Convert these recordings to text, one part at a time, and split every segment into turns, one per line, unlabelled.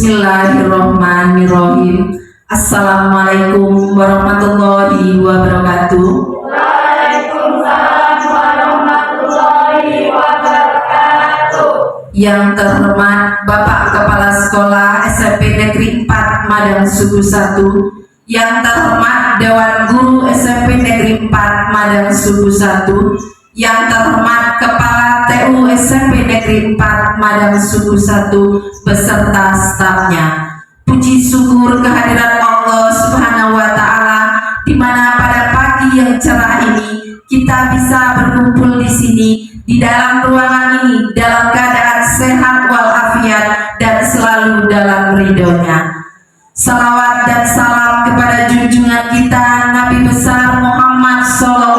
Bismillahirrahmanirrahim. Assalamualaikum warahmatullahi wabarakatuh.
Waalaikumsalam warahmatullahi wabarakatuh.
Yang terhormat Bapak Kepala Sekolah SMP Negeri 4 Madang Suku 1, yang terhormat Dewan Guru SMP Negeri 4 Madang Suku 1, yang terhormat Kepala TU SMP Negeri 4 Madang Suku 1 beserta stafnya. Puji syukur kehadirat Allah Subhanahu wa Ta'ala, di mana pada pagi yang cerah ini kita bisa berkumpul di sini di dalam ruangan ini dalam keadaan sehat walafiat dan selalu dalam ridhonya. Salawat dan salam kepada junjungan kita Nabi besar Muhammad SAW.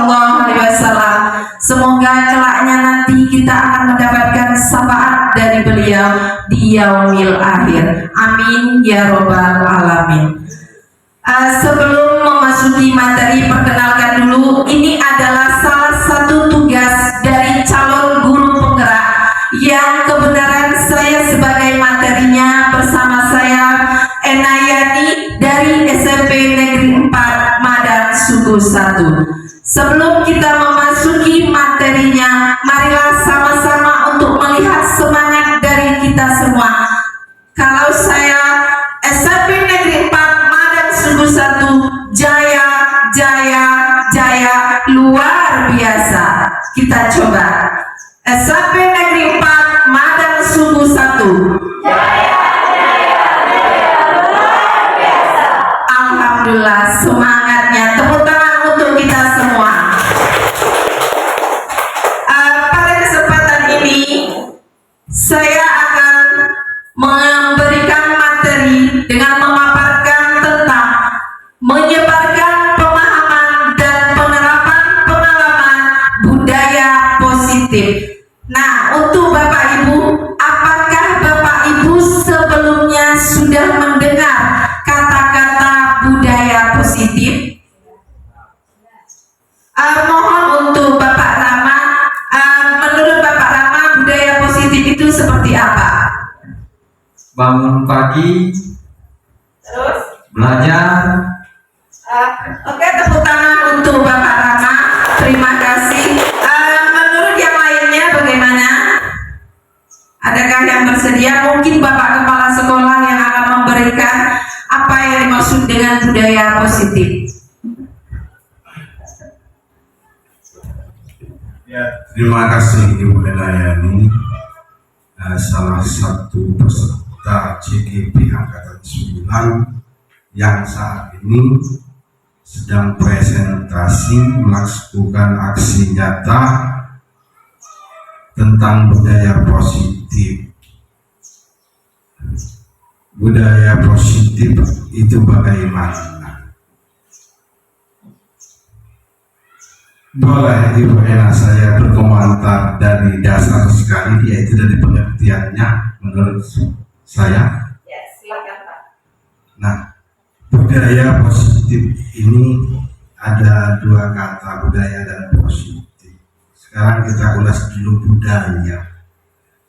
Semoga kelaknya nanti kita akan mendapatkan syafaat dari beliau di yaumil akhir. Amin ya robbal alamin. Sebelum memasuki materi, perkenalkan dulu, ini adalah salah satu tugas dari calon guru penggerak yang kebenaran saya sebagai materinya bersama saya Enayani dari SMP Negeri 4 Madang Suku 1. Sebelum kita memasuki materinya, marilah sama-sama untuk melihat semangat dari kita semua. Kalau saya SMP Negeri 4 Madang Suku 1, jaya, jaya, jaya, luar biasa. Kita coba. SMP Negeri 4 Madang Suku 1.
Jaya, jaya, jaya, luar biasa.
Alhamdulillah, semangatnya. Tepuk tangan untuk kita semua. Pada kesempatan ini saya akan memberikan materi dengan memaparkan tentang menyebarkan pemahaman dan penerapan pengalaman budaya positif. Nah, untuk Bapak Ibu, apakah Bapak Ibu sebelumnya sudah mendengar kata-kata budaya positif? Mohon untuk Bapak Rama, menurut Bapak Rama, budaya positif itu seperti apa?
Bangun pagi,
Terus,
belajar.
Oke, tepuk tangan untuk Bapak Rama. Terima kasih. Menurut yang lainnya bagaimana? Adakah yang bersedia? Mungkin Bapak Kepala Sekolah yang akan memberikan apa yang dimaksud dengan budaya positif.
Ya, terima kasih Ibu Enayani, salah satu peserta CGP Angkatan 9 yang saat ini sedang presentasi melakukan aksi nyata tentang budaya positif. Budaya positif itu bagaimana? Boleh Ibu Ena saya berkomentar dari dasar sekali, yaitu dari pengertiannya menurut saya.
ya silakan Pak.
Nah, budaya positif ini ada dua kata, budaya dan positif. Sekarang kita ulas dulu budaya.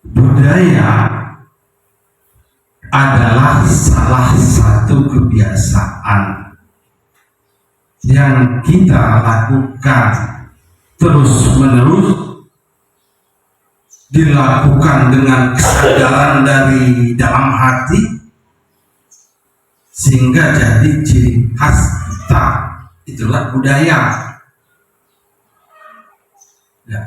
Budaya adalah salah satu kebiasaan yang kita lakukan terus-menerus, dilakukan dengan kesadaran dari dalam hati, sehingga jadi ciri khas kita. Itulah budaya. Ya.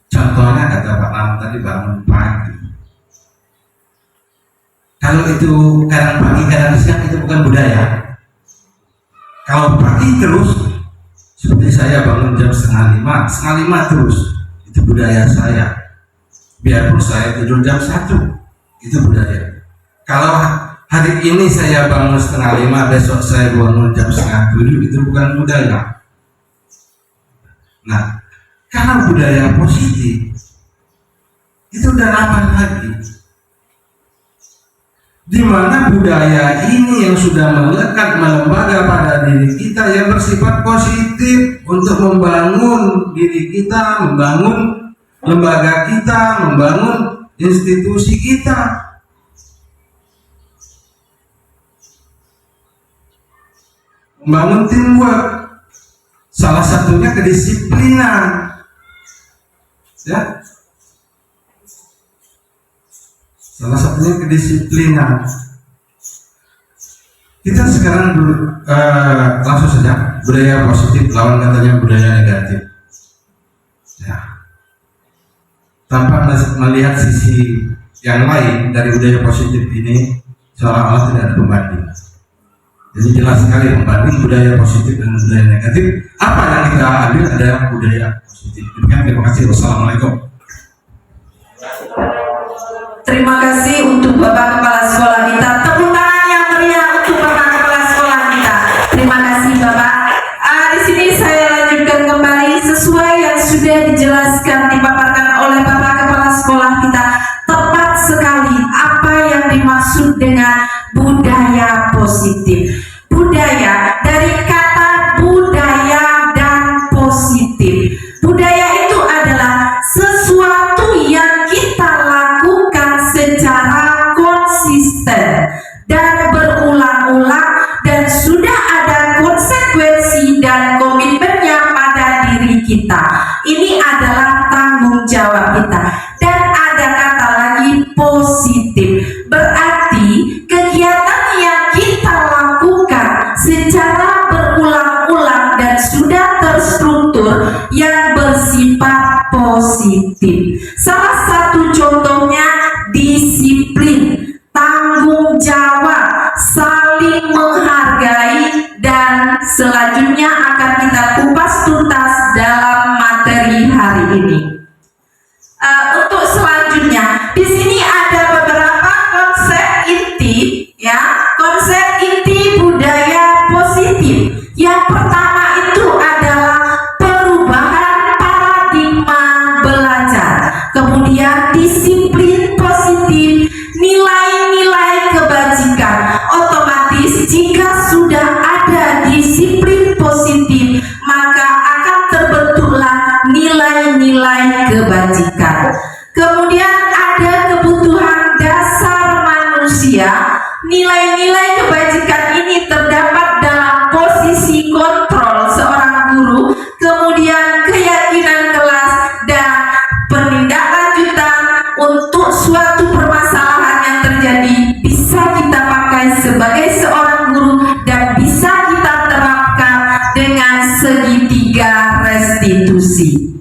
Contohnya kata Pak Lam tadi, bangun pagi. Kalau itu kadang pagi kadang siang, itu bukan budaya. Kalau pagi terus, seperti saya bangun jam setengah lima terus, itu budaya saya. Biarpun saya tidur jam 1, itu budaya. Kalau hari ini saya bangun setengah 5, besok saya bangun jam setengah 7, itu bukan budaya. Nah, kalau budaya positif, itu udah apa lagi? Di mana budaya ini yang sudah melekat melembaga pada diri kita, yang bersifat positif untuk membangun diri kita, membangun lembaga kita, membangun institusi kita. membangun teamwork. Salah satunya kedisiplinan. Ya. Salah satunya kedisiplinan. Kita sekarang langsung saja, budaya positif lawan katanya budaya negatif. Ya. Tanpa melihat sisi yang lain dari budaya positif ini, seolah-olah tidak ada pembanding. Jadi jelas sekali pembanding budaya positif dan budaya negatif. Apa yang kita ambil adalah budaya positif. Demikian, terima kasih. Wassalamualaikum.
Terima kasih untuk Bapak Kepala Sekolah kita. Tepuk tangan yang meriah untuk Bapak Kepala Sekolah kita. Terima kasih Bapak. Di sini saya lanjutkan kembali sesuai yang sudah dijelaskan dipaparkan oleh Bapak Kepala Sekolah kita. Tepat sekali apa yang dimaksud dengan budaya positif. Budaya dari kata budaya dan positif. Budaya itu adalah sesuatu yang kita lakukan secara konsisten dan berulang-ulang dan sudah ada konsekuensi dan komitmennya pada diri kita. Ini adalah tanggung jawab kita. Dan ada kata lagi positif, berarti kegiatan yang kita lakukan secara berulang-ulang dan sudah terstruktur yang bersifat positif. Salah satu contohnya disiplin, tanggung jawab, saling menghargai, dan selanjutnya akan kita kupas tuntas dalam materi hari ini. Untuk selanjutnya, di sini ada beberapa konsep inti, ya, konsep inti budaya positif. Yang pertama itu adalah perubahan paradigma belajar, kemudian disiplin positif, nilai-nilai kebajikan. Otomatis jika sudah ada disiplin positif, maka akan terbentuklah nilai-nilai kebajikan. Kemudian ada kebutuhan dasar manusia. Nilai-nilai kebajikan ini terdapat dalam posisi kontrol seorang guru, kemudian keyakinan kelas, dan penindaklanjutan untuk suatu permasalahan yang terjadi bisa kita pakai sebagai seorang guru dan bisa kita terapkan dengan segitiga restitusi.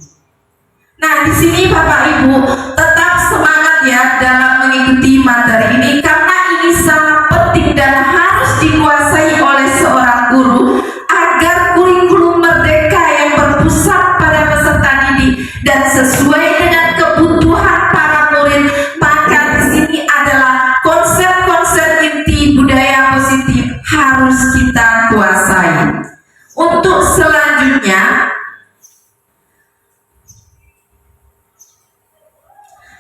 Nah, di sini Bapak Ibu tetap semangat ya dalam mengikuti materi ini, karena ini sangat penting dan harus dikuasai oleh seorang guru agar kurikulum merdeka yang berpusat pada peserta didik dan sesuai dengan kebutuhan para murid. Maka di sini adalah konsep-konsep inti budaya positif harus kita kuasai. Untuk selanjutnya,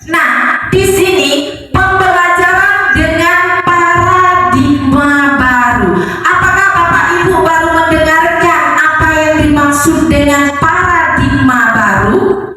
nah, di sini pembelajaran dengan paradigma baru. Apakah Bapak Ibu baru mendengarkan apa yang dimaksud dengan paradigma baru?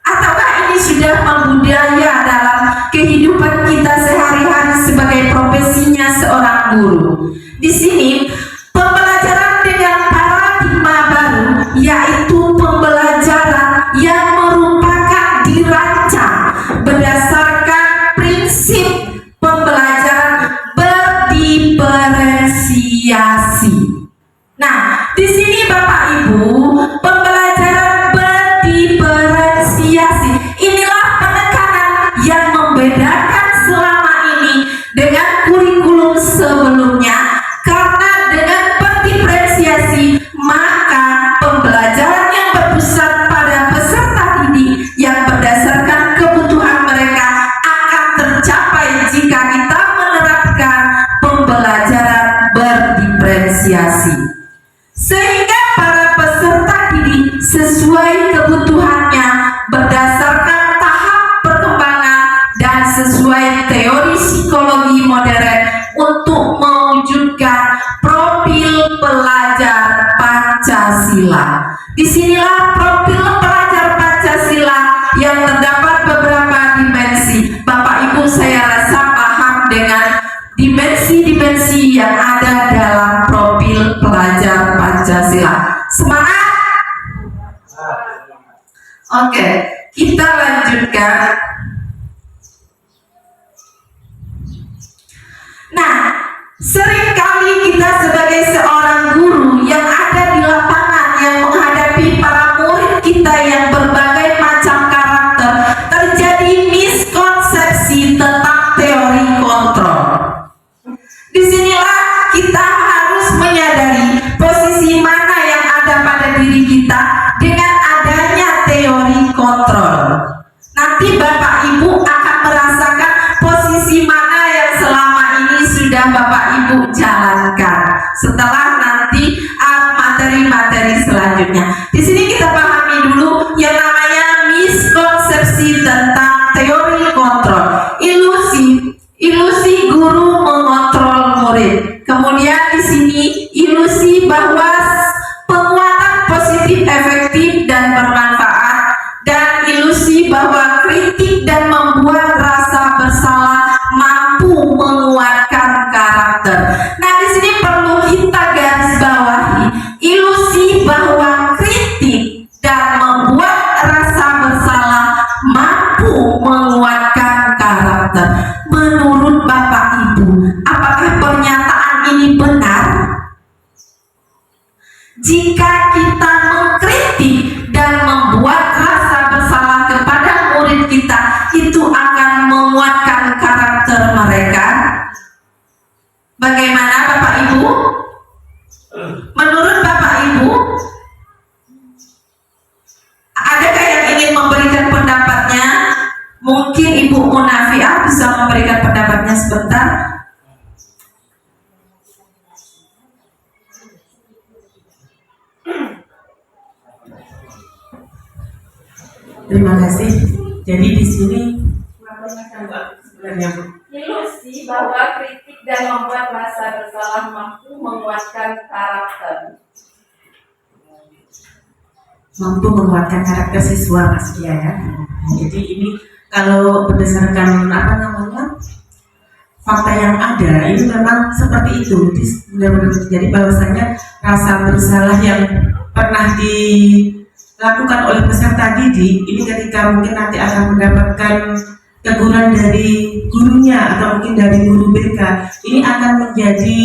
Ataukah ini sudah membudaya dalam kehidupan kita sehari-hari sebagai profesinya seorang guru? Di sini pembelajaran dengan paradigma baru yaitu pembelajaran yang merupakan dirancang berdasarkan prinsip pembelajaran berdiferensiasi. Nah, di sini Bapak Ibu, pembelajaran berdiferensiasi inilah penekanan yang membedakan selama ini dengan kurikulum sebelumnya, karena dengan berdiferensiasi maka pembelajaran yang berpusat pada peserta didik yang berdasarkan kebutuhan mereka akan tercapai jika kita menerapkan pembelajaran berdiferensiasi, sehingga para peserta didik sesuai kebutuhannya berdasarkan tahap perkembangan dan sesuai teori psikologi modern untuk mewujudkan profil pelajar Pancasila. Disinilah profil pelajar Pancasila yang terdapat beberapa dimensi. Bapak Ibu, saya rasa paham dengan dimensi-dimensi yang ada dalam profil Oke, kita lanjutkan. Nah, seringkali kita sebagai seorang guru yang ada di lapangan yang menghadapi para murid kita yang berbagai macam karakter, terjadi miskonsepsi tentang teori kontrol. Disinilah kita harus menyadari posisi mana yang ada pada diri kita dengan adanya teori kontrol. Nanti Bapak Ibu akan merasakan posisi mana yang selama ini sudah Bapak Ibu jalankan setelah nanti materi-materi selanjutnya. Di sini kita pahami dulu yang namanya miskonsepsi tentang teori kontrol. Ilusi guru mengontrol murid. Kemudian di sini ilusi bahwa penguatan positif efektif dan bermanfaat, dan ilusi bahwa kritik dan membuat rasa bersalah mampu menguatkan karakter. Nah, di sini perlu kita garis bawahi ilusi bahwa kritik dan membuat rasa bersalah mampu menguatkan karakter. Menurut Bapak Ibu, apakah pernyataan ini benar? Jika kita mengkritik dan membuat rasa bersalah kepada murid kita, itu akan menguatkan karakter mereka. Bagaimana Bapak Ibu? Menurut Bapak Ibu, adakah yang ingin memberikan pendapatnya? Mungkin Ibu Munafiah bisa memberikan pendapatnya sebentar.
Terima kasih. Jadi di sini sebenarnya Bu,
Ilusi bahwa kritik dan membuat rasa bersalah mampu menguatkan karakter.
mampu menguatkan karakter siswa Mas Kia ya. Jadi ini kalau berdasarkan fakta yang ada, ini memang seperti itu. Benar-benar terjadi bahwasanya rasa bersalah yang pernah dilakukan oleh peserta didik ini ketika mungkin nanti akan mendapatkan teguran dari gurunya atau mungkin dari guru BK, ini akan menjadi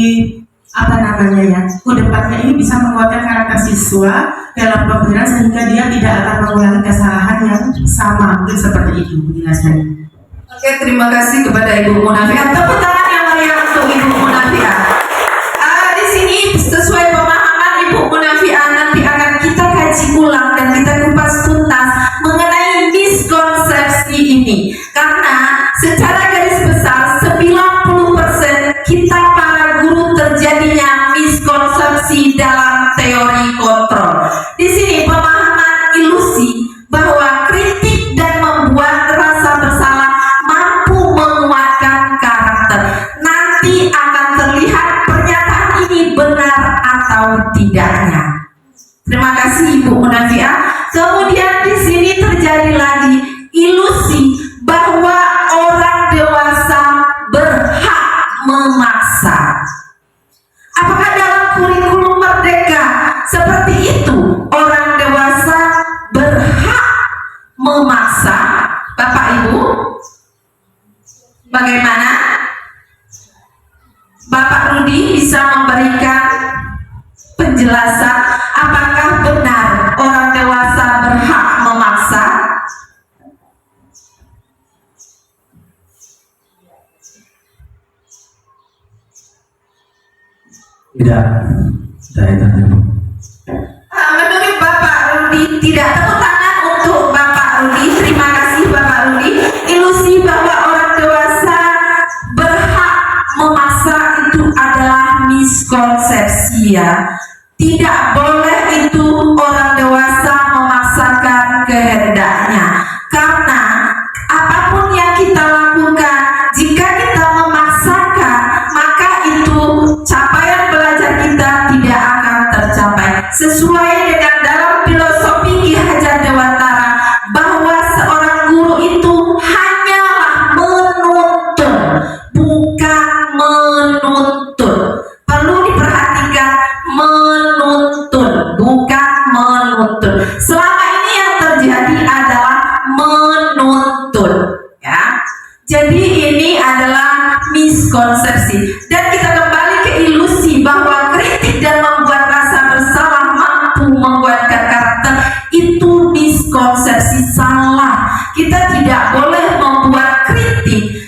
kedepannya ini bisa menguatkan karakter siswa dalam pembelajaran sehingga dia tidak akan mengulangi kesalahan yang sama, mungkin seperti itu penjelasannya.
Oke, terima kasih kepada Ibu Munafiah. Tepuk tangan yang meriah untuk Ibu Munafiah. Di sini sesuai pemahaman Ibu Munafiah nanti akan kita kaji ulang dan kita kupas tuntas mengenai miskonsepsi ini. Karena secara garis besar 90% kita para guru terjadinya miskonsepsi dalam teori kontrol. Di sini pemahaman ilusi bahwa kritik dan membuat rasa bersalah mampu menguatkan karakter. Nanti akan terlihat pernyataan ini benar atau tidaknya. Terima kasih Ibu Munafiah. Kemudian di sini terjadi lagi ilusi bahwa orang dewasa berhak memaksa. Apakah dalam kurikulum Merdeka seperti itu? Orang dewasa berhak memaksa. Bapak Ibu, bagaimana? Bapak Rudi bisa memberikan penjelasan apakah benar orang dewasa berhak memaksa?
Tidak, saya
Menurut Bapak Rudi tidak. Tepuk tangan untuk Bapak Rudi. Terima kasih Bapak Rudi. Ilusi bahwa orang dewasa berhak memaksa itu adalah miskonsepsi ya. Tidak boleh itu orang dewasa memaksakan kehendaknya. Karena apapun yang kita lakukan, jika kita memaksakan, maka itu capaian belajar kita tidak akan tercapai. Sesuai dengan dalam filosofi Ki Hajar Dewantara bahwa seorang guru itu hanyalah menuntun, bukan menuntut. Perlu diperhatikan, menuntun bukan menuntut. Selama ini yang terjadi miskonsepsi dan kita kembali ke ilusi bahwa kritik dan membuat rasa bersalah mampu menguatkan karakter. Itu miskonsepsi salah. Kita tidak boleh membuat kritik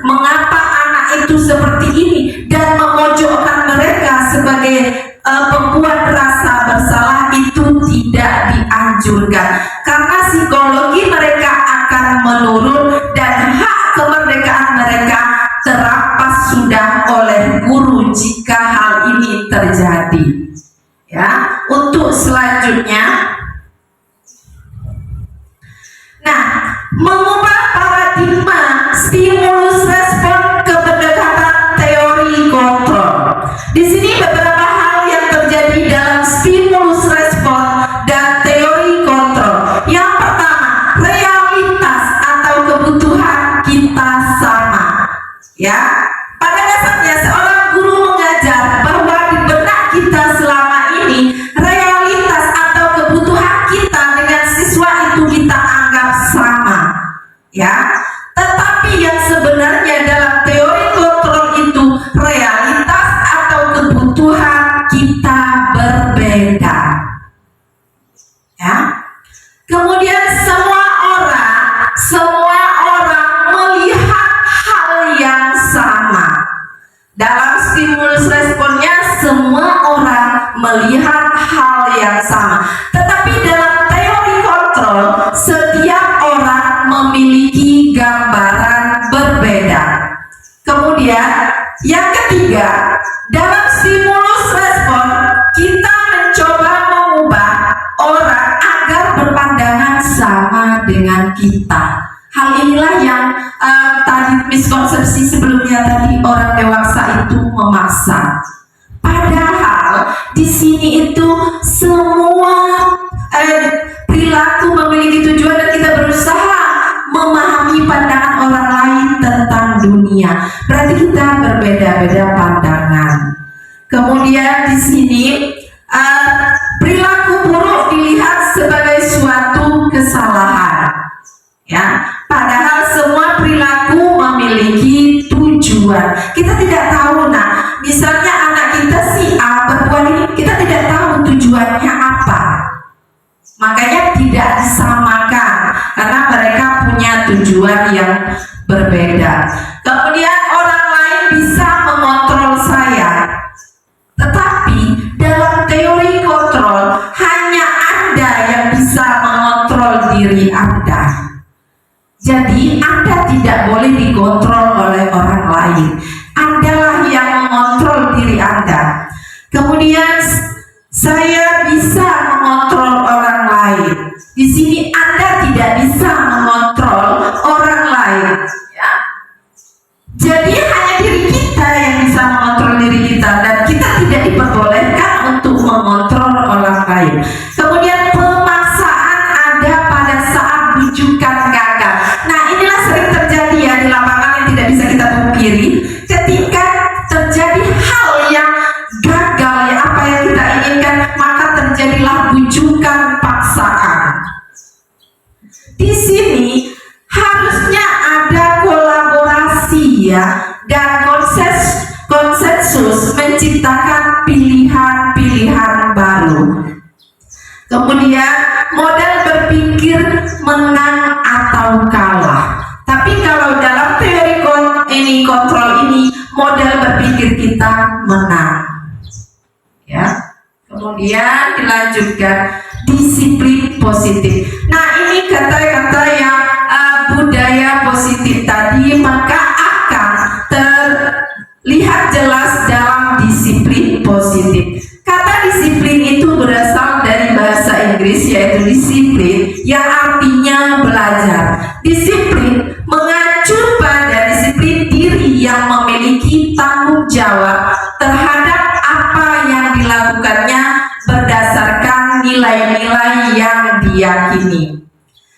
mengapa anak itu seperti ini dan memojokkan mereka sebagai pembuat rasa bersalah. Itu tidak dianjurkan karena psikologi mereka akan menurun dan hak kemerdekaan mereka terampas sudah oleh guru jika hal ini terjadi. Ya, untuk selanjutnya, nah, mengubah paradigma stimulus respon ke pendekatan teori kontrol. Di sini beberapa hal yang terjadi dalam stimulus respon dan teori kontrol. Yang pertama, realitas atau kebutuhan kita sama. Ya, pada dasarnya seorang guru mengajar bahwa di benak kita selama ini realitas atau kebutuhan kita dengan siswa itu kita anggap sama. Ya, tetapi yang sebenarnya dalam teori kontrol itu realitas atau kebutuhan kita berbeda. Ya. Kemudian semua orang melihat hal yang sama. Dalam stimulus responnya semua orang melihat hal yang sama. Tetapi dalam teori kontrol setiap orang memiliki gambaran berbeda. Kemudian yang ketiga, dalam stimulus respon kita mencoba mengubah orang agar berpandangan sama dengan kita. Hal inilah yang tadi miskonsepsi sebelumnya tadi, orang dewasa itu memaksa. Padahal di sini itu semua perilaku memiliki tujuan dan kita berusaha memahami pandangan orang lain tentang dunia. Berarti kita berbeda-beda pandangan. Kemudian di sini perilaku buruk dilihat sebagai suatu kesalahan. Ya, padahal semua perilaku memiliki tujuan. Kita tidak tahu, nah, misalnya anak kita si A berbuat ini, kita tidak tahu tujuannya apa. Makanya tidak disamakan karena mereka punya tujuan yang berbeda. Kemudian orang lain bisa mengontrol saya, tetapi dalam teori kontrol hanya Anda yang bisa mengontrol diri Anda. Jadi Anda tidak boleh dikontrol oleh orang lain. Andalah yang mengontrol diri Anda. Kemudian saya bisa mengontrol orang lain. Di sini Anda tidak bisa mengontrol orang lain. Ya. Jadi hanya diri kita yang bisa mengontrol diri kita dan kita tidak diperbolehkan untuk mengontrol orang lain. Kemudian pemaksaan ada pada saat bujukan gagal. Nah, inilah sering terjadi ya di lapangan yang tidak bisa kita pungkiri. Ketika terjadi hal yang gagal ya apa yang kita inginkan, maka terjadilah bujukan paksaan. Di sini harusnya ada kolaborasi ya dan konsensus menciptakan pilihan-pilihan baru. Kemudian model berpikir menang atau kalah. Tapi kalau dalam teori kontrol ini model berpikir kita menang. Ya. Kemudian dilanjutkan disiplin positif. Nah, ini kata-kata yang budaya positif tadi maka akan terlihat jelas dalam disiplin positif. Kata disiplin itu berasal dari bahasa Inggris yaitu disiplin yang artinya belajar. Disiplin mengacu pada disiplin diri yang memiliki tanggung jawab terhadap apa yang dilakukannya berdasarkan nilai-nilai yang diyakini.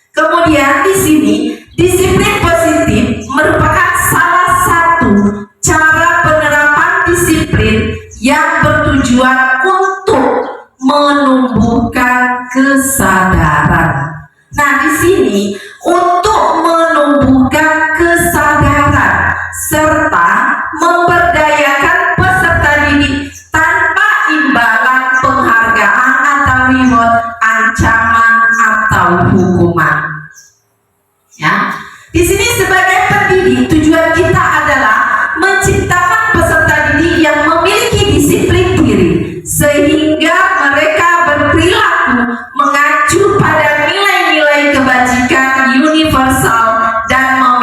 Kemudian di sini disiplin positif merupakan salah satu cara penerapan disiplin yang bertujuan untuk menumbuhkan kesadaran. Nah, di sini untuk menumbuhkan kesadaran serta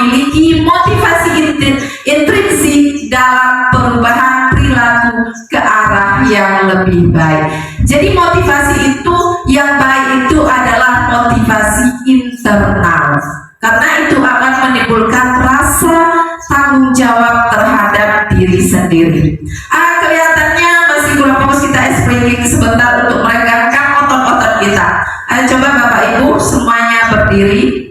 memiliki motivasi intrinsik dalam perubahan perilaku ke arah yang lebih baik. Jadi motivasi itu yang baik itu adalah motivasi internal, karena itu akan menimbulkan rasa tanggung jawab terhadap diri sendiri. Kelihatannya masih kurang fokus, kita explaining sebentar untuk meregangkan otot-otot kita. Ayo coba Bapak Ibu semuanya berdiri.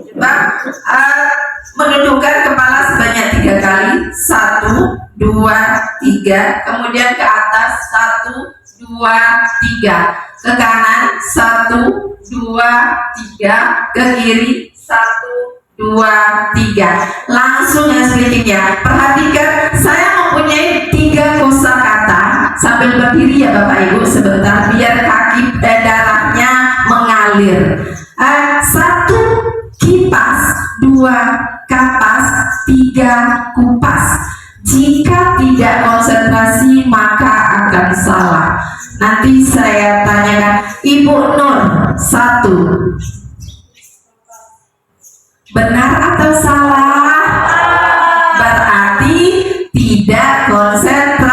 Coba menundukkan kepala sebanyak 3 kali. 1, 2, 3. Kemudian ke atas. 1, 2, 3. Ke kanan. 1, 2, 3. Ke kiri. 1, 2, 3. Langsung ya sedikitnya. Perhatikan, saya mempunyai 3 kosakata. Sambil berdiri ya Bapak Ibu sebentar biar kaki darahnya mengalir. 1 kipas, 2 kapas, 3 kupas. Jika tidak konsentrasi maka akan salah. Nanti saya tanyakan Ibu Nur. 1, benar atau salah? Berarti tidak konsentrasi.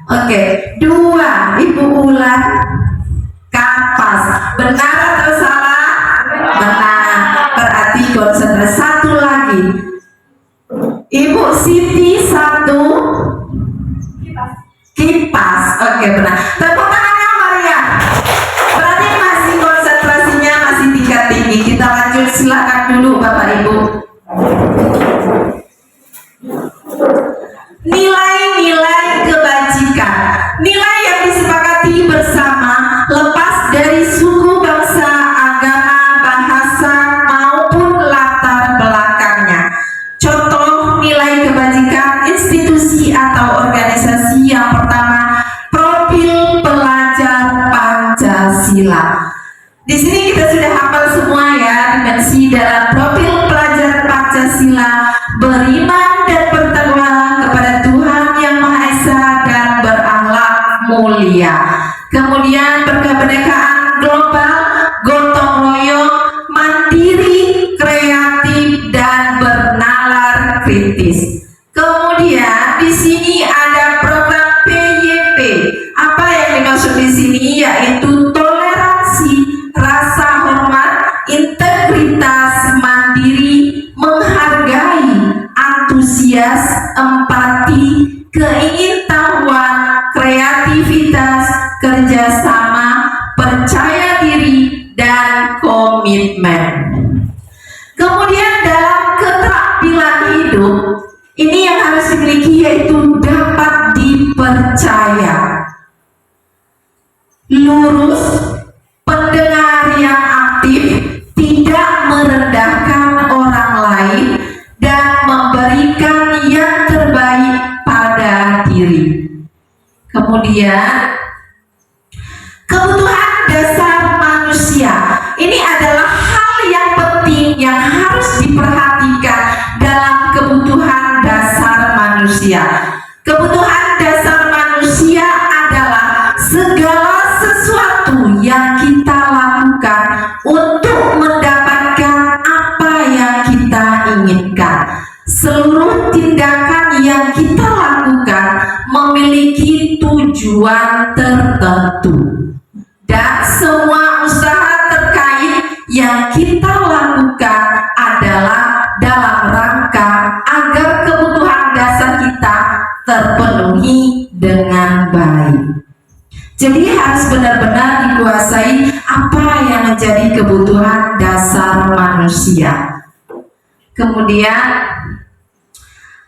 Oke. 2, Ibu Ulan. Kapas. Benar atau salah? Benar. Berarti konsentrasi. 1 lagi. Ibu Siti. 1, kipas. Oke, benar. Tepuk tangannya Maria. Berarti masih konsentrasinya masih tingkat tinggi. Kita lanjut, silakan dulu Bapak Ibu. Nilai-nilai kebajikan. Nilai yang disepakati bersama lepas dari suku, bangsa, agama, bahasa maupun latar belakangnya. Contoh nilai kebajikan institusi atau organisasi. Yang pertama, profil pelajar Pancasila. Di sini kita sudah hafal semua ya dimensi dalam profil pelajar Pancasila: beriman dan bertakwa kepada Tuhan Yang Maha Esa dan berakhlak mulia. Kemudian berkebinekaan global, gotong royong, mandiri, kreatif dan bernalar kritis. Kemudian di sini ada program PYP. Apa yang dimaksud di sini yaitu toleransi, rasa hormat, integritas, mandiri, menghargai, antusias, empati, keingintahuan, kreativitas, kerjasama, percaya diri, dan komitmen. Kemudian dalam keterampilan hidup, ini yang harus dimiliki yaitu dapat dipercaya, lurus, pendengar yang aktif, tidak merendahkan orang lain, dan memberikan yang terbaik pada diri. Kemudian kebutuhan dasar manusia. Ini adalah hal yang penting yang harus diperhatikan dalam kebutuhan dasar manusia. Kebutuhan dasar manusia adalah segala sesuatu yang kita lakukan untuk mendapatkan apa yang kita inginkan. Seluruh tindakan yang kita lakukan memiliki tujuan tertentu, dan semua usaha terkait yang kita lakukan adalah dalam rangka agar kebutuhan dasar kita terpenuhi dengan baik. Jadi harus benar-benar dikuasai apa yang menjadi kebutuhan dasar manusia. Kemudian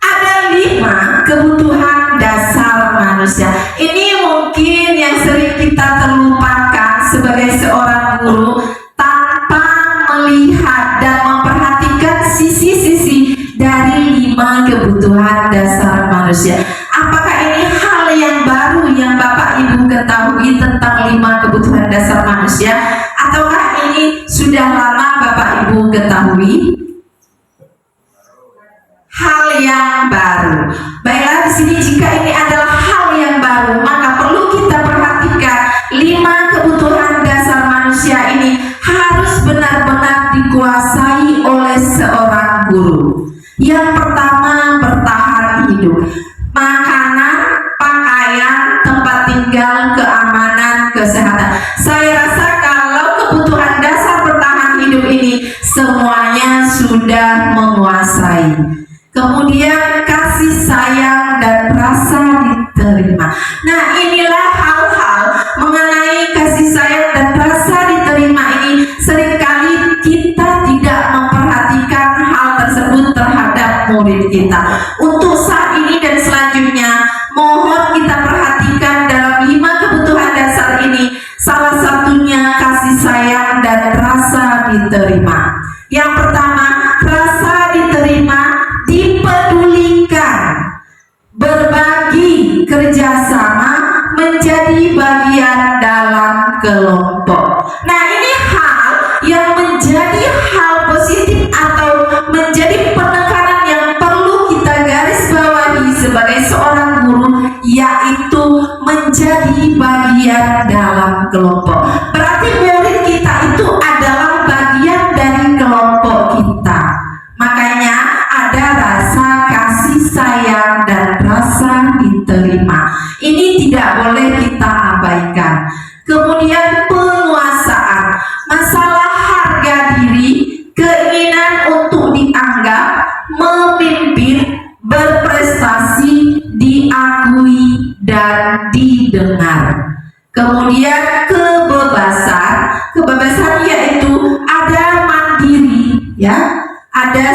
ada 5 kebutuhan dasar manusia. Ini mungkin yang sering kita terlupakan sebagai seorang guru tanpa melihat dan memperhatikan sisi-sisi dari 5 kebutuhan dasar manusia. Apakah ini hal yang baru yang Bapak Ibu ketahui tentang 5 kebutuhan dasar manusia, ataukah ini sudah lama Bapak Ibu ketahui? Hal yang baru. Baiklah, di sini jika ini adalah hal yang baru, maka perlu kita perhatikan 5 seorang guru. Yang pertama, bertahan hidup. Makanan, pakaian, tempat tinggal, keamanan, kesehatan. Saya rasa kalau kebutuhan dasar bertahan hidup ini semuanya sudah menguasai. Kemudian kasih sayang dan rasa diterima. Nah, inilah hal-hal mengenai kasih sayang dan rasa diterima ini seringkali kita tidak memperhatikan hal tersebut terhadap murid kita. Untuk saat ini dan selanjutnya, mohon kita perhatikan dalam 5 kebutuhan dasar ini, salah satunya kasih sayang dan rasa diterima. Yang pertama, rasa diterima, dipedulikan, berbagi, kerjasama, menjadi bagian dalam kelompok. Nah, ini hal yang menjadi hal positif atau menjadi penekanan yang perlu kita garis bawahi sebagai seorang guru, yaitu menjadi bagian dalam kelompok. Berarti murid kita itu adalah bagian dari kelompok kita. Makanya ada rasa kasih sayang dan rasa diterima. Ini tidak boleh kita abaikan. Kemudian penguasaan, masalah harga diri, keinginan untuk dianggap, memimpin, berprestasi, diakui dan didengar. Kemudian kebebasan yaitu ada mandiri, ya, ada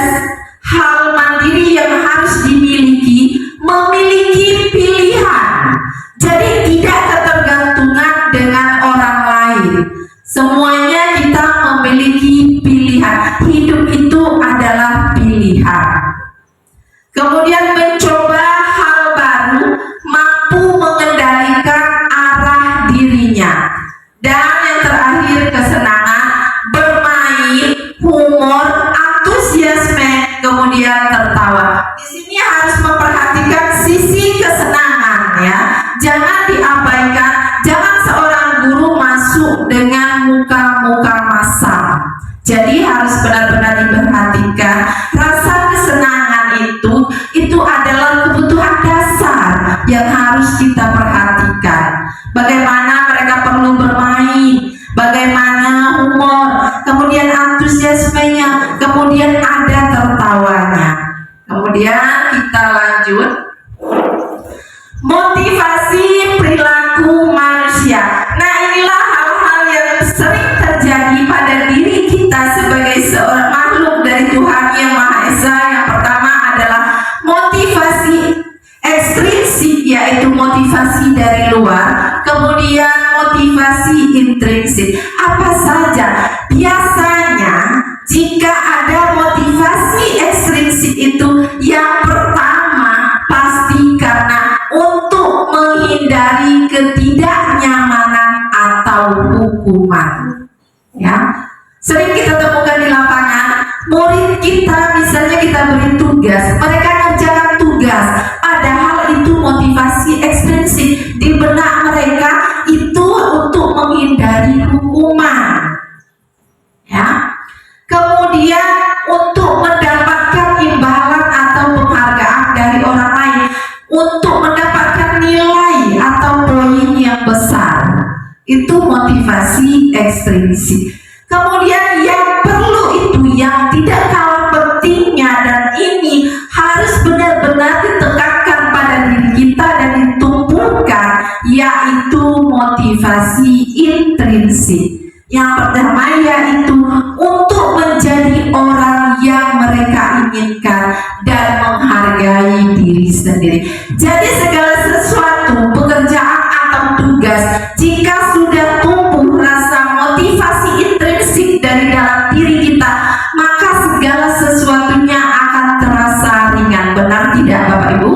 hal mandiri yang harus dimiliki, memiliki pilihan. Jadi tidak ketergantungan dengan orang lain. Semuanya kita memiliki pilihan. Hidup itu adalah pilihan. Kemudian mencoba hal baru, mampu mengendalikan arah dirinya. Dan yang terakhir, kesenangan, bermain, humor, antusiasme, kemudian tertawa. Di sini harus memperhatikan sisi kesenangan, ya. Jangan diabaikan. Jangan seorang guru masuk dengan muka-muka masam. Jadi harus benar-benar diperhatikan. Rasa kesenangan itu adalah kebutuhan dasar yang harus kita perhatikan. Bagaimana mereka perlu bermain, bagaimana humor, kemudian antusiasmenya, kemudian ada tertawanya. Kemudian kita lanjut, motivasi perilaku manusia. Nah, inilah hal-hal yang sering terjadi pada diri kita sebagai seorang makhluk dari Tuhan Yang Maha Esa. Yang pertama adalah motivasi ekstrinsik, yaitu motivasi dari luar. Kemudian motivasi intrinsik. Apa saja? Biasanya jika ada motivasi ekstrinsik itu, yang pertama pasti karena untuk menghindari ketidaknyamanan atau hukuman. Ya, sering kita temukan di lapangan, murid kita misalnya kita beri tugas, mereka ngerjakan tugas, padahal itu motivasi ekstrinsik di benak mereka itu untuk menghindari hukuman. Ya. Kemudian untuk mendapatkan imbalan atau penghargaan dari orang lain, untuk mendapatkan nilai atau poin yang besar, itu motivasi ekstrinsik. Kemudian yang perlu itu yang tidak kalah pentingnya, dan ini harus benar-benar ditekankan pada diri kita dan ditumbuhkan, yaitu motivasi intrinsik. Yang pertama yaitu untuk menjadi orang yang mereka inginkan dan menghargai diri sendiri. Jadi segala sesuatu, pekerjaan atau tugas, jika sudah tumbuh rasa motivasi intrinsik dari dalam diri kita, maka segala sesuatunya akan terasa ringan. Benar tidak, Bapak Ibu?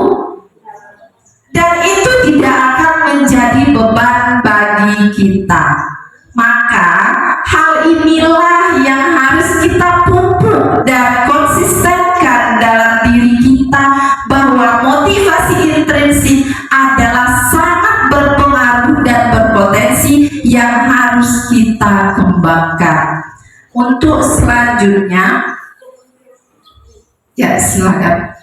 Dan itu tidak akan menjadi beban bagi kita. Maka hal inilah yang harus kita pupuk dan konsistenkan dalam diri kita, bahwa motivasi intrinsik adalah sangat berpengaruh dan berpotensi yang harus kita kembangkan. Untuk selanjutnya, Ya, silakan.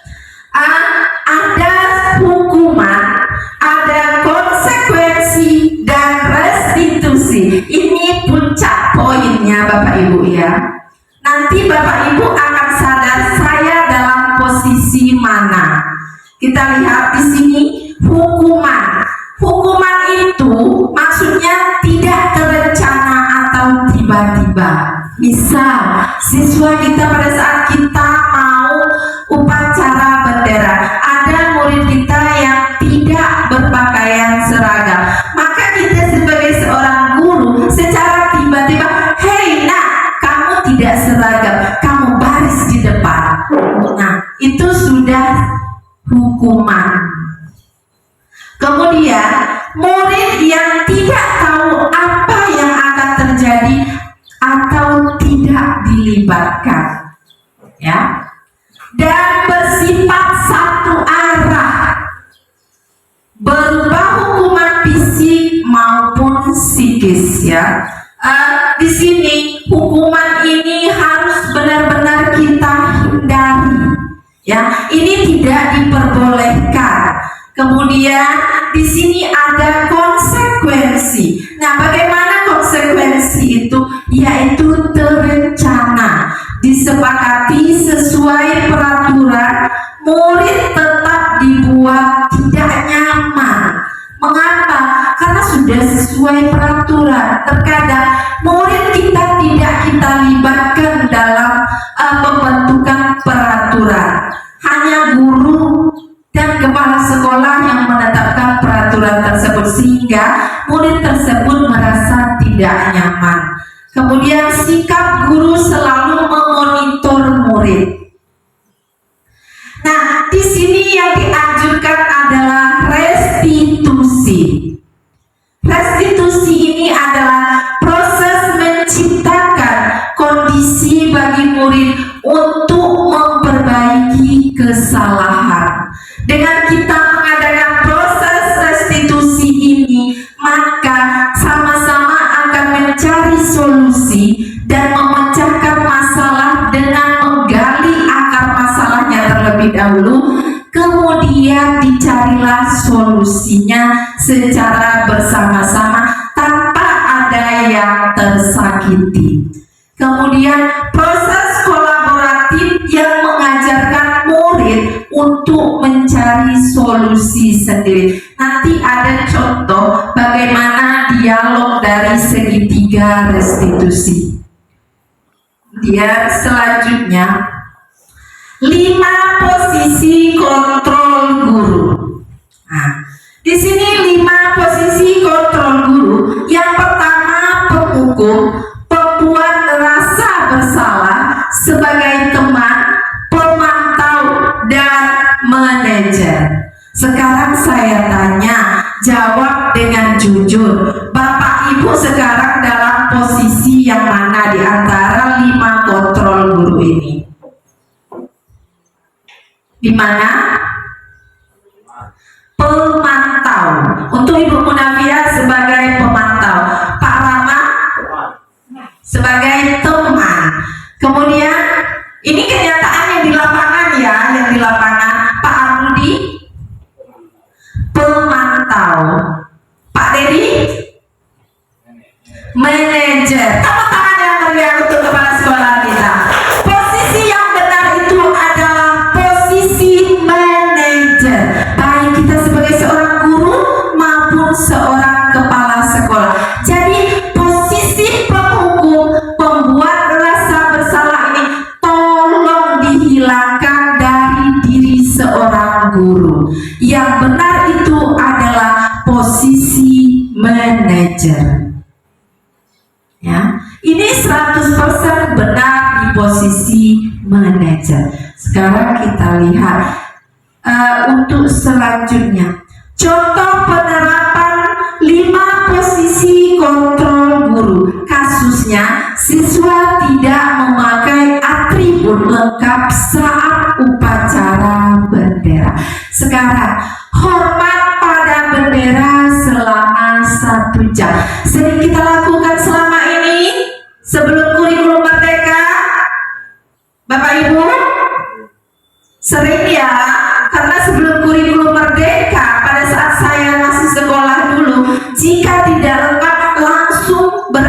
Ada hukuman, ada konsekuensi dan restitusi. Ini puncak poinnya Bapak Ibu ya. Nanti Bapak Ibu akan sadar saya dalam posisi mana. Kita lihat di sini hukuman. Hukuman itu maksudnya tidak terencana atau tiba-tiba. Misal siswa kita pada saat kita mau upacara bendera, ada murid kita yang tidak berpakaian seragam, maka kita sebagai seorang guru secara tiba-tiba, hei nak, kamu tidak seragam, kamu baris di depan. Nah, itu sudah hukuman. Kemudian murid yang tidak tahu apa yang akan terjadi atau tidak dilibatkan, ya, dan bersifat satu arah, berupa hukuman fisik maupun psikis, ya. Di sini hukuman ini harus benar-benar kita hindari, ya. Ini tidak diperbolehkan. Kemudian di sini ada konsekuensi. Nah, bagaimana konsekuensi itu? Yaitu terencana, disepakati sesuai peraturan, murid tetap dibuat tidak nyaman. Mengapa? Karena sudah sesuai peraturan. Terkadang murid kita tidak kita libatkan dalam pembentukan peraturan. Hanya guru dan kepala sekolah yang menetapkan peraturan tersebut, sehingga murid tersebut merasa tidak nyaman. Kemudian sikap guru selalu memonitor murid. Nah, di sini yang dianjurkan adalah restitusi. Restitusi ini adalah proses menciptakan kondisi bagi murid untuk memperbaiki kesalahan. Dengan kita mengadakan proses restitusi ini, maka sama-sama akan mencari solusi dan memecahkan masalah dengan menggali akar masalahnya terlebih dahulu, kemudian dicarilah solusinya secara bersama-sama tanpa ada yang tersakiti. Kemudian proses kolaboratif yang mengajarkan murid untuk mencari solusi sendiri. Nanti ada contoh bagaimana dialog dari segitiga restitusi. Dia selanjutnya 5 posisi kontrol guru. Nah, di sini 5 posisi kontrol guru. Yang pertama, penghukum, pembuat rasa bersalah sebagai teman, pemantau, dan manajer. Sekarang saya tanya, jawab dengan jujur. Bapak Ibu sekarang dalam posisi yang mana di antara 5 kontrol guru ini? Di mana? Pemantau. Untuk Ibu Munafia sebagai pemantau, Pak Rama sebagai teman. Kemudian ini kenyataan yang di lapangan ya, yang di lapangan. Pak Arudi pemantau, Pak Dedi manajer. Tepuk tangan yang meriah untuk kepala sekolah kita. Posisi yang benar itu adalah posisi manajer, baik kita sebagai seorang guru maupun seorang kepala sekolah. Jadi posisi penghukum, pembuat rasa bersalah ini tolong dihilangkan dari diri seorang guru. Yang benar itu adalah posisi manajer. Ya, ini 100% benar di posisi manajer. Sekarang kita lihat untuk selanjutnya. Contoh penerapan 5 posisi kontrol guru. Kasusnya, siswa tidak memakai atribut lengkap saat upacara bendera. Sekarang, hormat pada bendera selama 1 jam. Sering kita lakukan selama ini sebelum kurikulum merdeka, Bapak Ibu.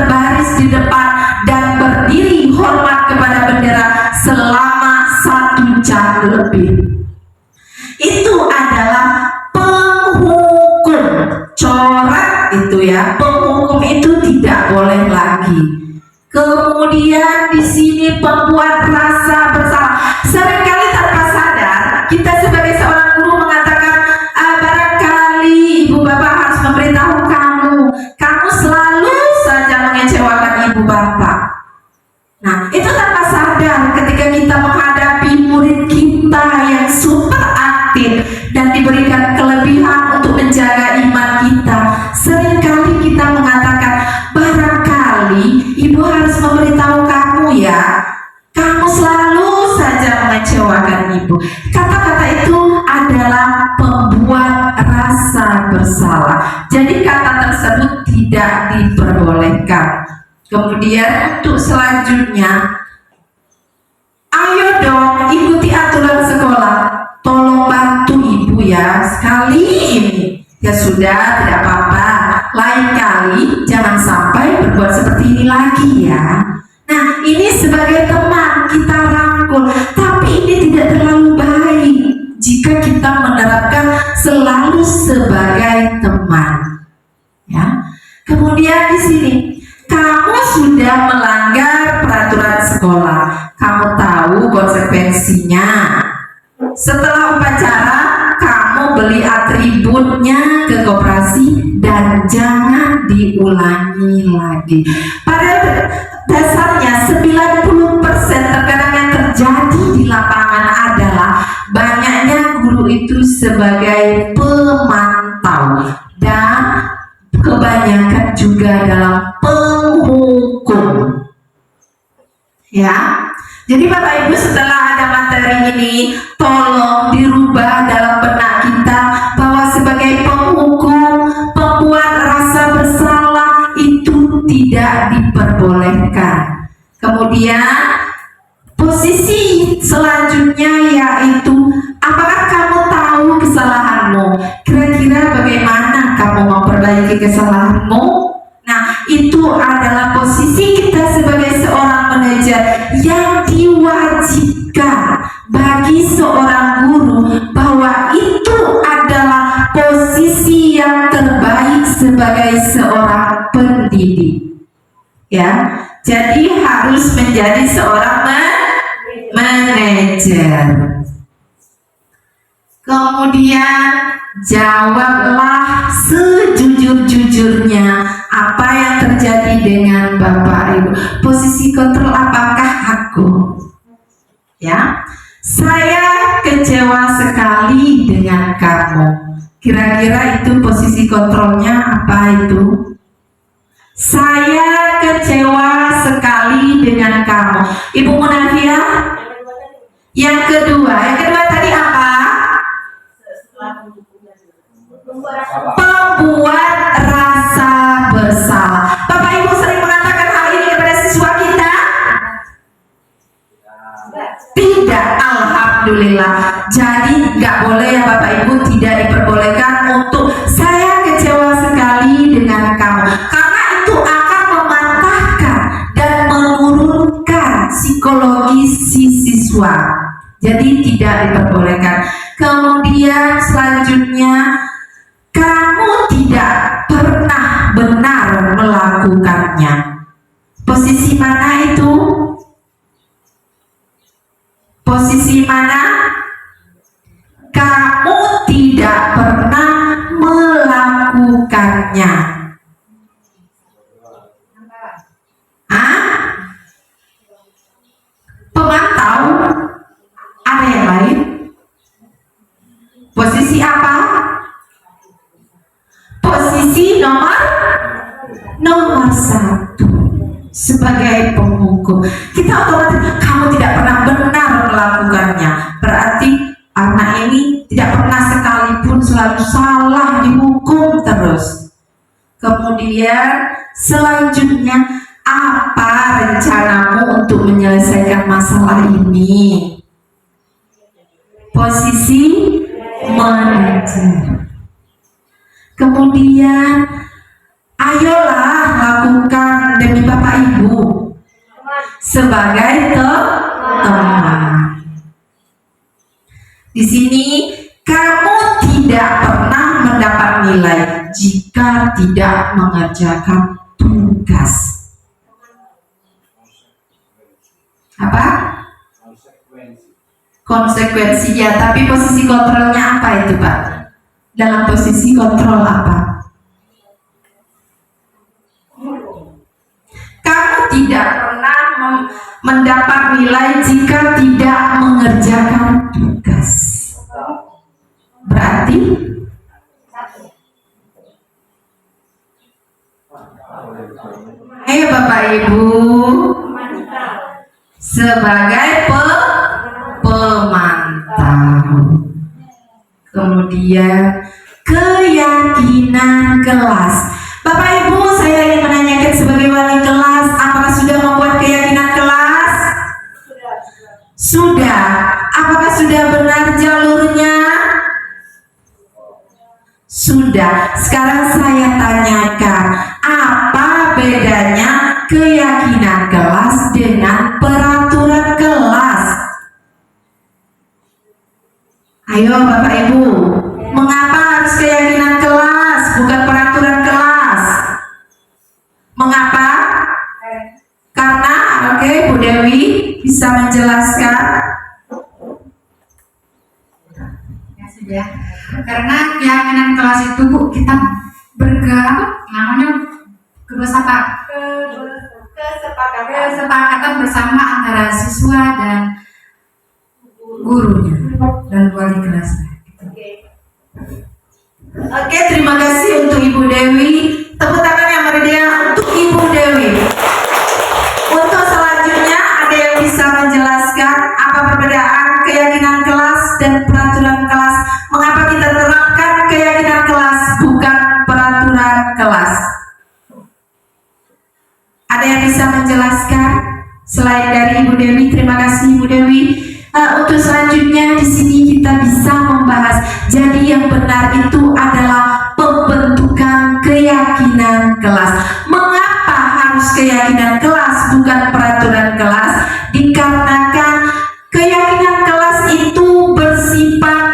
berbaris di depan dan berdiri hormat kepada bendera selama 1 jam lebih. Itu adalah penghukum. Coret itu ya, penghukum itu tidak boleh lagi. Kemudian di sini pembuat rasa bersalah. Seringkali tanpa sadar kita sebagai seorang guru mengatakan, barangkali ibu bapak harus memberitahu kamu selalu saja mengecewakan ibu bapak. Nah, itu tanpa sadar ketika kita menghadapi murid kita yang super aktif dan diberikan kelebihan untuk menjaga iman kita. Seringkali kita mengatakan, barangkali ibu harus memberitahu kamu ya, kamu selalu saja mengecewakan ibu. Kata-kata itu adalah pembuat rasa bersalah. Jadi kata tersebut tidak diperbolehkan. Kemudian untuk selanjutnya, ayo dong ikuti aturan sekolah. Tolong bantu ibu ya, sekali ini ya sudah, tidak apa-apa. Lain kali jangan sampai berbuat seperti ini lagi ya. Nah, ini sebagai teman kita rangkul, tapi ini tidak terlalu baik jika kita menerapkan selalu sebagai teman. Ya. Kemudian di sini, kamu sudah melanggar peraturan sekolah. Kamu tahu konsekuensinya. Setelah upacara, kamu beli atributnya ke koperasi dan jangan diulangi lagi. Pada dasarnya 90% terkadang yang terjadi di lapangan adalah banyaknya guru itu sebagai pemantau dan kebanyakan juga dalam penghukum. Ya. Jadi Bapak Ibu, setelah ada materi ini, tolong dirubah dalam benak kita bahwa sebagai penghukum, pembuat rasa bersalah itu tidak diperbolehkan. Kemudian posisi selanjutnya yaitu, apakah kamu tahu kesalahanmu? Kira-kira bagaimana kamu memperbaiki kesalahanmu? Nah, itu adalah posisi kita sebagai seorang manajer yang diwajibkan bagi seorang guru, bahwa itu adalah posisi yang terbaik sebagai seorang pendidik. Ya, jadi harus menjadi seorang manajer. Kemudian jawablah sejujur-jujurnya apa yang terjadi dengan Bapak Ibu. Posisi kontrol apakah aku? Ya, saya kecewa sekali dengan kamu. Kira-kira itu posisi kontrolnya apa itu? Saya kecewa sekali dengan kamu. Ibu Munafia? Yang kedua tadi apa? Pembuat rasa bersalah. Bapak Ibu sering mengatakan hal ini kepada siswa kita? Tidak, alhamdulillah. Jadi nggak boleh ya Bapak Ibu, tidak diperbolehkan untuk saya kecewa sekali dengan kamu, karena itu akan mematahkan dan menurunkan psikologi si siswa. Jadi tidak diperbolehkan. Kemudian selanjutnya, kamu tidak pernah benar melakukannya. Posisi mana itu? Posisi mana? Kamu tidak pernah melakukannya. Pemantau? Ada yang lain? Posisi apa? Posisi nomor 1 sebagai penghukum. Kita otomatis, kamu tidak pernah benar melakukannya, berarti anak ini tidak pernah sekalipun, selalu salah, dihukum terus. Kemudian selanjutnya, apa rencanamu untuk menyelesaikan masalah ini? Posisi manajer. Kemudian, ayolah lakukan demikian sebagai teman. Di sini kamu tidak pernah mendapat nilai jika tidak mengerjakan tugas. Apa? Konsekuensi ya, tapi posisi kontrolnya apa itu Pak? Dalam posisi kontrol apa? Kamu tidak pernah mendapat nilai jika tidak mengerjakan tugas. Berarti Bapak Ibu sebagai pemantau. Kemudian keyakinan kelas. Bapak Ibu, saya ingin menanyakan sebagai wali kelas, apakah sudah membuat keyakinan kelas? Sudah. Apakah sudah benar jalurnya? Sudah. Sekarang saya tanyakan, apa bedanya keyakinan kelas dengan peraturan kelas? Ayo Bapak Ibu, mengapa harus keyakinan kelas bukan peraturan kelas? Mengapa? Karena, oke, Bu Dewi bisa menjelaskan.
Ya sudah. Karena keyakinan kelas itu Bu, kita kesepakatan bersama antara siswa dan gurunya dan wali kelasnya.
Oke, terima kasih untuk Ibu Dewi. Tepuk tangan yang meriah untuk Ibu Dewi. Untuk selanjutnya, ada yang bisa menjelaskan apa perbedaan keyakinan kelas dan peraturan kelas? Mengapa kita terapkan keyakinan kelas bukan peraturan kelas? Ada yang bisa menjelaskan selain dari Ibu Dewi? Terima kasih Ibu Dewi. Untuk selanjutnya di sini kita bisa membahas. Jadi yang benar itu adalah pembentukan keyakinan kelas. Mengapa harus keyakinan kelas bukan peraturan kelas? Dikarenakan keyakinan kelas itu bersifat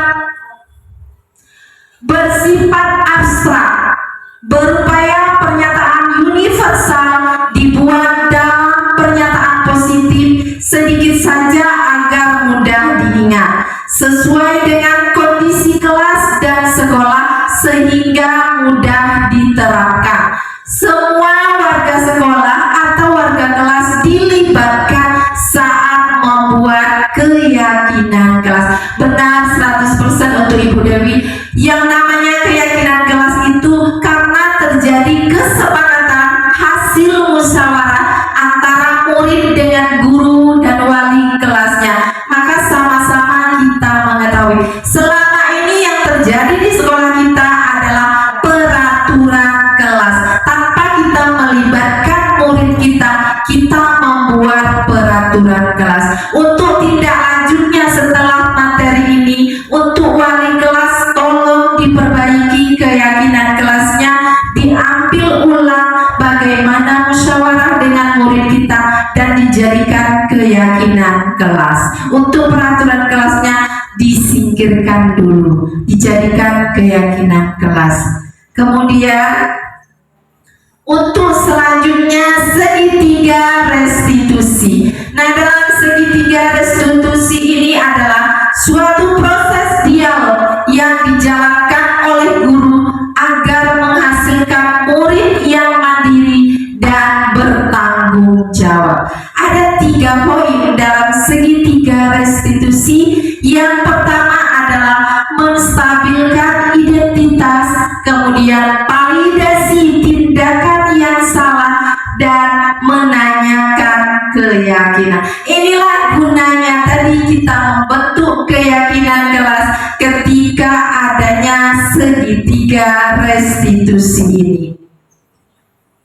abstrak, berupaya pernyataan universal dibuat dalam pernyataan positif sedikit saja agar mudah diingat, sesuai dengan kondisi kelas dan sekolah sehingga mudah diterapkan. Semua warga sekolah atau warga kelas dilibatkan saat membuat keyakinan kelas. Benar 100% untuk Ibu Dewi. Yang namanya keyakinan kelas itu karena terjadi kesepakatan hasil musyawarah antara murid dengan guru dan wali kelasnya. Maka sama-sama kita mengetahui selama ini yang terjadi di sekolah kita adalah peraturan kelas. Tanpa kita melibatkan murid kita membuat peraturan kelas. Untuk tindak lanjutnya setelah materi ini, untuk wali kelas tolong diperbaiki keyakinan kelasnya, diambil ulang bagaimana musyawarah dengan murid kita dan dijadikan keyakinan kelas. Untuk peraturan kelasnya disingkirkan dulu, dijadikan keyakinan kelas. Kemudian untuk selanjutnya segitiga restitusi. Nah, dalam segitiga restitusi ini adalah suatu proses dialog yang dijalankan oleh guru agar menghasilkan murid yang mandiri dan bertanggung jawab. Ada 3 poin dalam segitiga restitusi. Yang pertama adalah menstabilkan identitas, kemudian validasi tindakan yang salah, dan menanyakan keyakinan. Inilah gunanya tadi kita membentuk keyakinan kelas ketika adanya segitiga restitusi ini.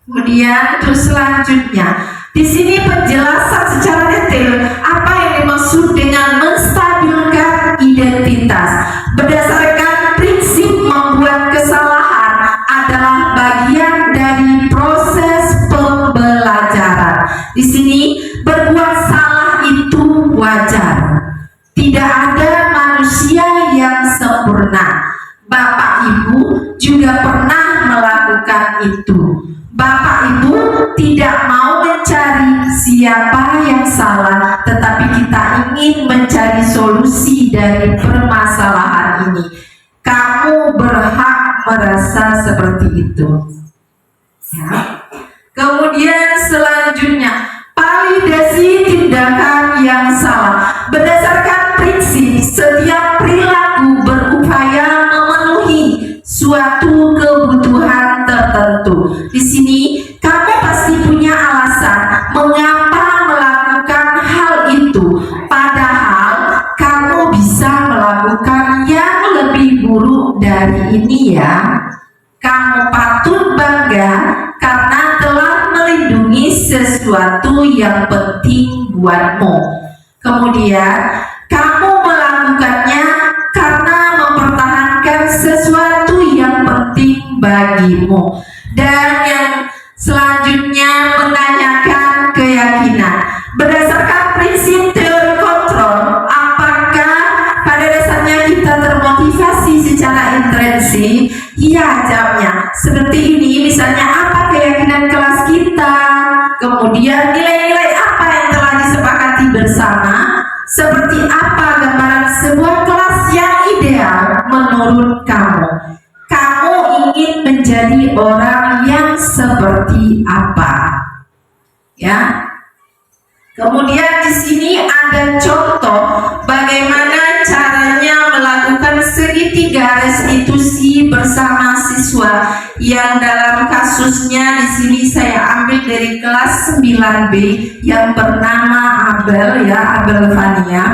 Kemudian untuk selanjutnya, di sini penjelasan secara detail apa yang dimaksud dengan menstabilkan identitas. Berdasarkan prinsip membuat kesalahan adalah bagian dari proses pembelajaran. Di sini Berbuat salah itu wajar. Tidak ada manusia yang sempurna. Bapak Ibu juga pernah melakukan itu. Bapak Ibu tidak mau mencari siapa yang salah, tetapi kita ingin mencari solusi dari permasalahan ini. Kamu berhak merasa seperti itu. Ya. Kemudian selanjutnya, validasi tindakan yang salah. Berdasarkan prinsip, setiap perilaku berupaya memenuhi suatu kebutuhan tertentu. Di sini kamu pasti punya alasan mengapa melakukan hal itu, padahal kamu bisa melakukan yang lebih buruk dari ini ya. Kamu patut bangga karena telah melindungi sesuatu yang penting buatmu. Kemudian kamu melakukannya karena mempertahankan sesuatu yang penting bagimu. Dan yang selanjutnya menanyakan keyakinan. Berdasarkan prinsip teori kontrol, apakah pada dasarnya kita termotivasi secara intrinsik? Iya, jawabnya seperti ini. Misalnya, apa keyakinan kelas kita? Kemudian nilai-nilai apa yang telah disepakati bersama? Seperti apa gambaran sebuah kelas yang ideal menurut kamu? Kamu ingin menjadi orang yang seperti apa? Ya. Kemudian di sini ada contoh bagaimana caranya melakukan segitiga restitusi bersama siswa, yang dalam kasusnya di sini saya ambil dari kelas 9B yang bernama Abel ya, Abel Fania.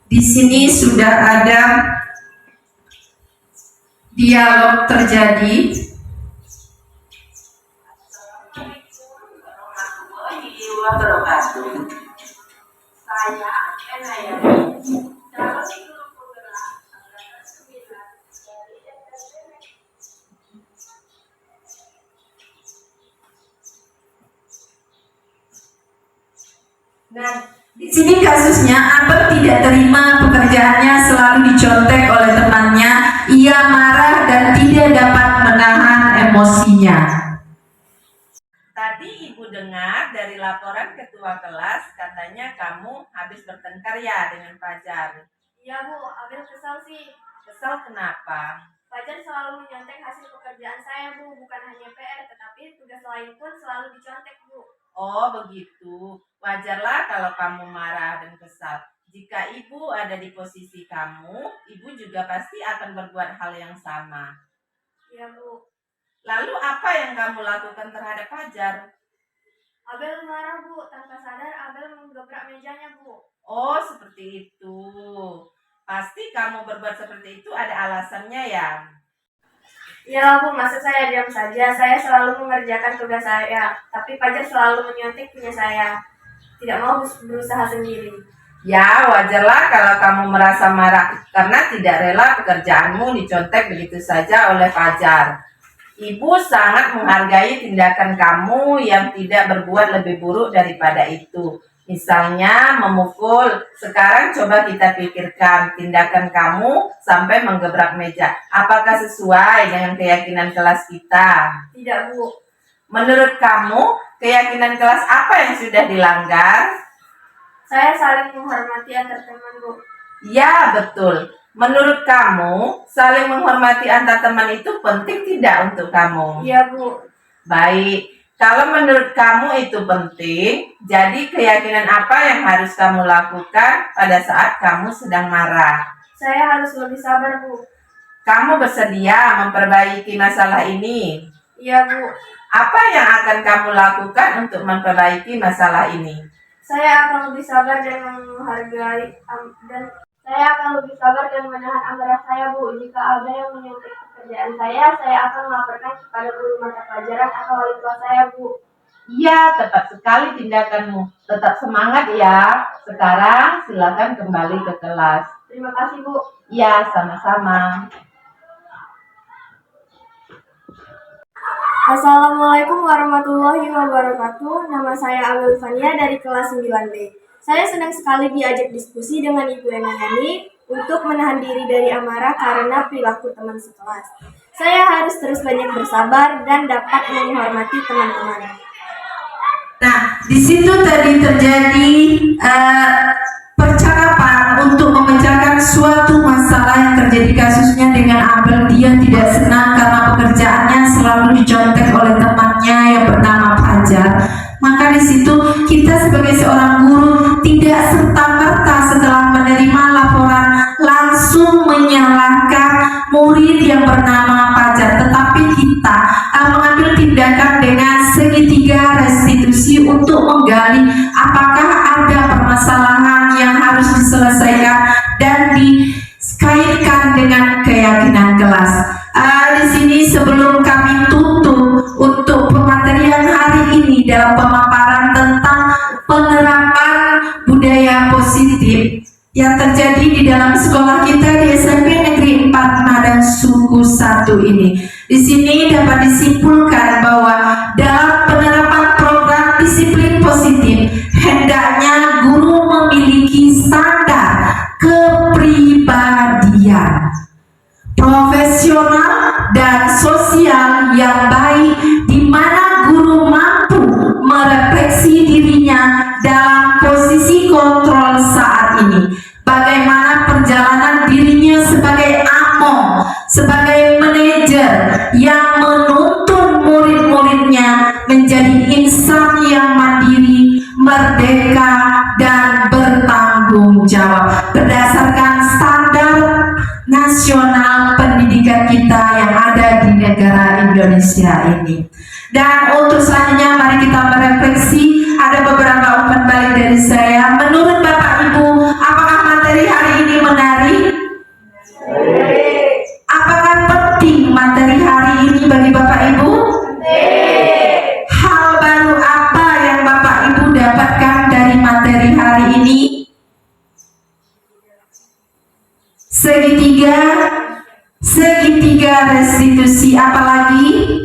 Di sini sudah ada dialog terjadi. Nah, di sini kasusnya Abel tidak terima pekerjaannya, selalu dicontek oleh temannya. Ia marah dan tidak dapat menahan emosinya.
Tadi Ibu dengar dari laporan ketua kelas, katanya kamu habis bertengkar ya dengan Fajar.
Iya Bu, Abel kesal sih.
Kesal kenapa?
Fajar selalu menyontek hasil pekerjaan saya Bu, bukan hanya PR, tetapi tugas lain pun selalu dicontek Bu.
Oh begitu, wajarlah kalau kamu marah dan kesal. Jika ibu ada di posisi kamu, ibu juga pasti akan berbuat hal yang sama.
Iya Bu.
Lalu apa yang kamu lakukan terhadap Fajar?
Abel marah Bu, tanpa sadar Abel menggebrak mejanya Bu.
Oh seperti itu. Pasti kamu berbuat seperti itu ada alasannya ya?
Iya Bu, masa saya diam saja? Saya selalu mengerjakan tugas saya, tapi Fajar selalu menyontek punya saya. Tidak mau berusaha sendiri.
Ya wajarlah kalau kamu merasa marah karena tidak rela pekerjaanmu dicontek begitu saja oleh Fajar. Ibu sangat menghargai tindakan kamu yang tidak berbuat lebih buruk daripada itu. Misalnya memukul. Sekarang coba kita pikirkan tindakan kamu sampai menggebrak meja. Apakah sesuai dengan keyakinan kelas kita?
Tidak Bu.
Menurut kamu, keyakinan kelas apa yang sudah dilanggar?
Saya saling menghormati antar teman Bu.
Ya, betul. Menurut kamu, saling menghormati antar teman itu penting tidak untuk kamu?
Iya Bu.
Baik, kalau menurut kamu itu penting, jadi keyakinan apa yang harus kamu lakukan pada saat kamu sedang marah?
Saya harus lebih sabar Bu.
Kamu bersedia memperbaiki masalah ini?
Iya Bu.
Apa yang akan kamu lakukan untuk memperbaiki masalah ini?
Saya akan lebih sabar dan menahan amarah saya Bu. Jika ada yang menyontek pekerjaan saya akan melaporkan kepada guru mata pelajaran atau wali kelas saya Bu.
Iya, tepat sekali tindakanmu. Tetap semangat ya. Sekarang silakan kembali ke kelas.
Terima kasih Bu.
Iya, sama-sama.
Assalamualaikum warahmatullahi wabarakatuh. Nama saya Abel Fania dari kelas 9B. Saya senang sekali diajak diskusi dengan Ibu Ena Yani untuk menahan diri dari amarah karena perilaku teman sekelas. Saya harus terus banyak bersabar dan dapat menghormati teman-teman.
Nah, di situ tadi terjadi percakapan untuk memecahkan suatu masalah yang terjadi kasusnya dengan Abel. Dia tidak senang karena pekerjaannya selalu dicontek oleh temannya yang bernama Fajar. Maka di situ kita sebagai seorang guru tidak serta-merta setelah menerima laporan langsung menyalahkan murid yang bernama Fajar, tetapi kita mengambil tindakan dengan segitiga restitusi untuk menggali apakah ada permasalahan yang harus diselesaikan dan dikaitkan dengan keyakinan kelas. Di sini sebelum kami tutup untuk pematerian hari ini dalam pemaparan tentang penerapan budaya positif yang terjadi di dalam sekolah kita di SMP Negeri 4 Madang Suku 1 ini. Di sini dapat disimpulkan bahwa dalam penerapan program disiplin positif, hendaknya guru memiliki standar kepribadian, profesional dan sosial yang baik, di mana guru mampu merefleksi dirinya dalam posisi kontrol saat ini. Bagaimana perjalanan dirinya sebagai among, sebagai manajer yang menuntun murid-muridnya menjadi insan yang mandiri, merdeka, dan bertanggung jawab berdasarkan standar nasional pendidikan kita yang ada di negara Indonesia ini. Dan untuk selanjutnya mari kita merefleksi. Ada beberapa umpan balik dari saya. Menurut Bapak Ibu, apakah materi hari ini menarik? Apakah penting materi hari ini bagi Bapak Ibu? Hal baru apa yang Bapak Ibu dapatkan dari materi hari ini? Segitiga restitusi, apalagi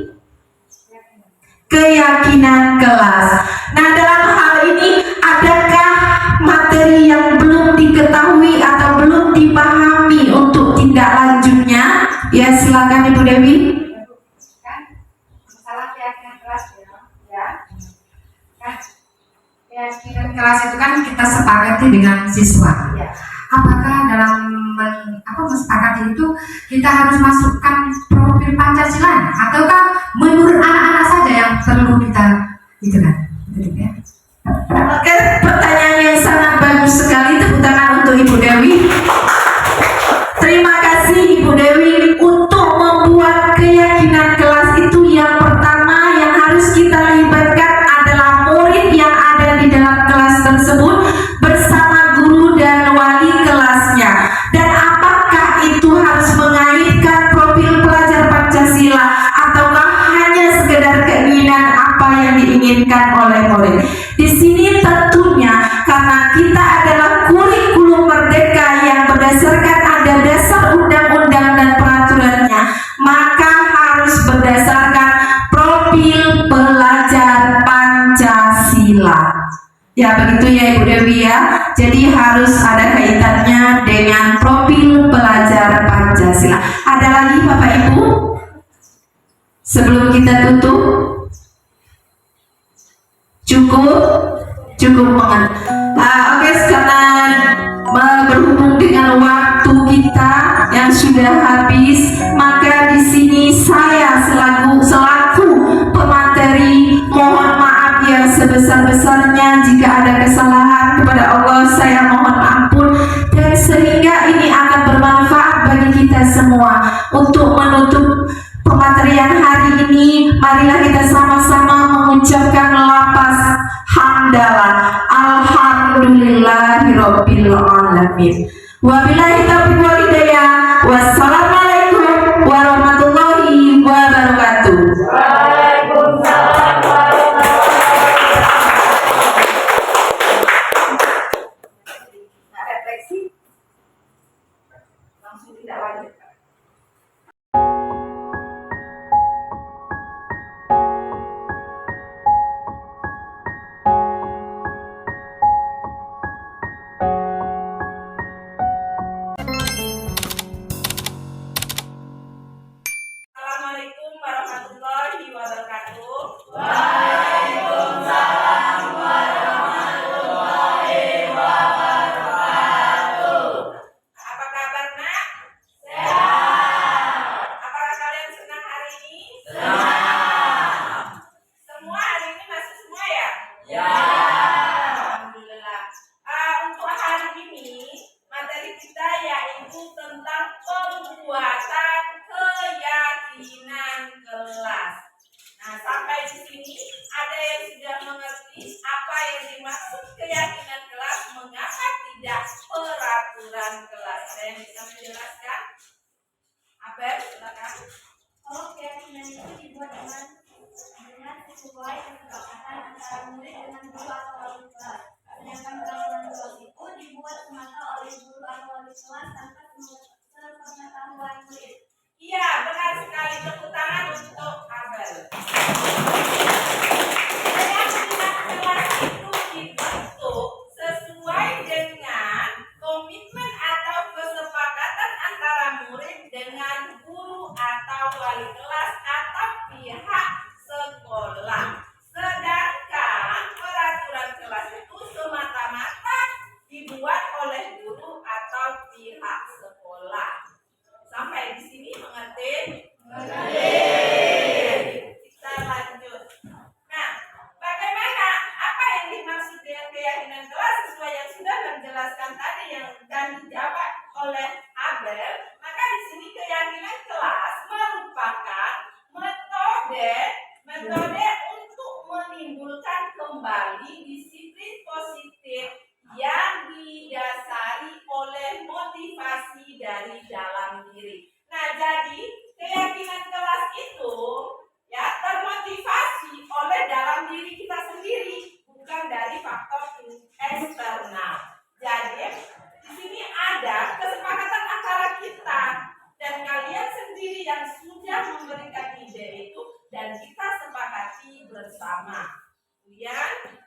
keyakinan kelas. Nah, dalam hal ini adakah materi yang belum diketahui atau belum dipahami untuk tindak lanjutnya? Ya, silakan Ibu Dewi.
Masalah keyakinan kelas ya. Keyakinan kelas itu kan kita sepakati dengan siswa. Apakah dalam mensepakati itu kita harus masukkan profil Pancasila ataukah menurut anak-anak saja yang perlu kita gitu kan? Ya.
Oke, pertanyaan yang sangat bagus sekali. Tepuk tangan untuk Ibu Dewi. Terima kasih Ibu Dewi untuk membuat keyakinan kelas itu. Yang pertama yang harus kita libatkan adalah murid yang ada di dalam kelas tersebut bersama guru dan wali kelasnya. Dan apakah itu harus mengaitkan profil pelajar Pancasila ataukah hanya sekedar keinginan apa yang diinginkan oleh murid? Di sini tentunya karena kita adalah kurikulum merdeka yang berdasarkan ada dasar undang-undang dan peraturannya, maka harus berdasarkan profil pelajar Pancasila. Ya, begitu ya Ibu Dewi ya. Jadi harus ada kaitannya dengan profil pelajar Pancasila. Ada lagi Bapak Ibu? Sebelum kita tutup? Cukup banget. Oke, sekarang berhubung dengan waktu kita yang sudah habis, maka di sini saya selaku pemateri mohon maaf yang sebesar-besarnya jika ada kesalahan. Kepada Allah saya mohon ampun, dan sehingga ini akan bermanfaat bagi kita semua. Untuk menutup pematerian hari ini, marilah kita sama-sama mengucapkan lapas hamdalah alhamdulillahirabbil alamin. Wabillahi taufiq wal hidayah. Wassalamualaikum warahmatullahi wabarakatuh.
Waalaikumsalam warahmatullahi
Nah, refleksi langsung tidak lanjut. yang dimaksud keyakinan kelas? Mengapa tidak peraturan kelas? Ada yang bisa menjelaskan? Abel, silakan.
Kalau keyakinan itu dibuat dengan sesuai kesepakatan antara murid dengan guru atau wali kelas. Sedangkan peraturan kelas itu dibuat semata oleh guru atau wali kelas tanpa sepengetahuan murid.
Iya, benar sekali. Tepuk tangan untuk Abel. Keyakinan kelas itu dibentuk sesuai dengan komitmen atau kesepakatan antara murid dengan guru atau wali kelas atau pihak sekolah. Sedangkan peraturan kelas itu semata-mata dibuat oleh guru atau pihak sekolah. Sampai di sini mengerti? Mengerti. Kita lanjut. Nah, bagaimana? Apa yang dimaksud dengan keyakinan kelas sesuai yang sudah menjelaskan tadi dan dijawab oleh Abel? Maka di sini keyakinan kelas merupakan metode untuk menimbulkan kembali disiplin positif yang didasari oleh motivasi dari dalam diri. Nah, jadi keyakinan kelas itu ya termotivasi oleh dalam diri kita sendiri, bukan dari faktor eksternal. Jadi di sini ada kesepakatan antara kita dan kalian sendiri yang sudah memberikan ide itu dan kita sepakati bersama. Kemudian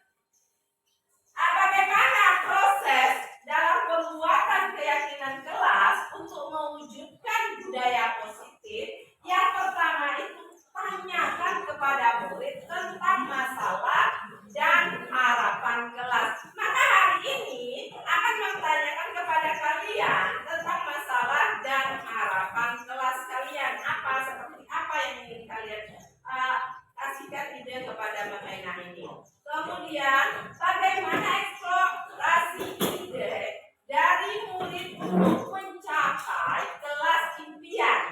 bagaimana proses dalam pembuatan keyakinan kelas untuk mewujudkan budaya positif? Yang pertama itu tanyakan kepada murid tentang masalah dan harapan kelas. Maka hari ini akan menanyakan kepada kalian tentang masalah dan harapan kelas kalian. Seperti apa yang ingin kalian kasihkan ide kepada Mena ini. Kemudian bagaimana eksplorasi ide dari murid untuk mencapai kelas impian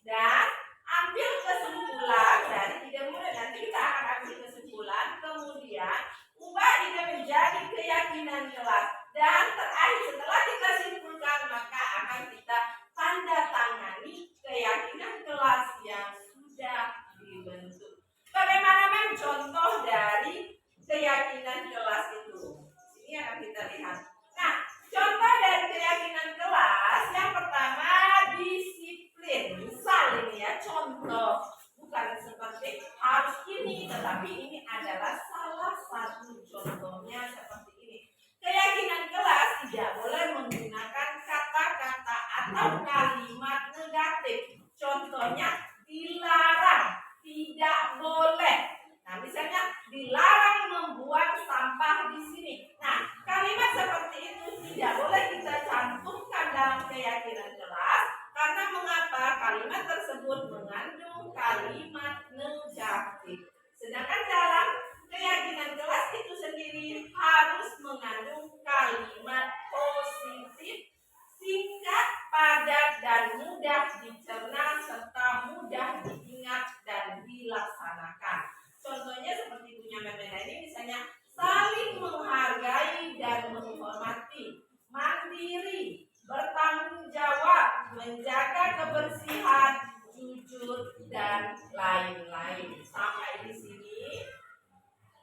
dan ambil kesimpulan dari ide murid. Nanti kita akan ambil kesimpulan, kemudian ubah ide menjadi keyakinan kelas, dan terakhir setelah kita simpulkan maka akan kita tanda tangani keyakinan kelas yang sudah dibentuk. Bagaimana contoh dari keyakinan kelas itu? Sini akan kita lihat. Nah, contoh dari keyakinan kelas yang pertama disiplin. Misal ini ya contoh, bukan seperti harus ini, tetapi ini adalah salah satu contohnya seperti ini. Keyakinan kelas tidak boleh menggunakan kata-kata atau kalimat negatif. Contohnya dilarang, tidak boleh. Nah, misalnya dilarang membuang sampah di sini. Nah, kalimat seperti itu tidak boleh kita cantumkan dalam keyakinan kelas. Karena mengapa? Kalimat tersebut mengandung kalimat negatif. Sedangkan dalam keyakinan kelas itu sendiri harus mengandung kalimat positif, singkat, padat, dan mudah dicerna serta mudah diingat dan dilaksanakan. Contohnya seperti punya Memena ini, misalnya saling menghargai dan menghormati, mandiri, bertanggung jawab, menjaga kebersihan, jujur, dan lain-lain. Sampai di sini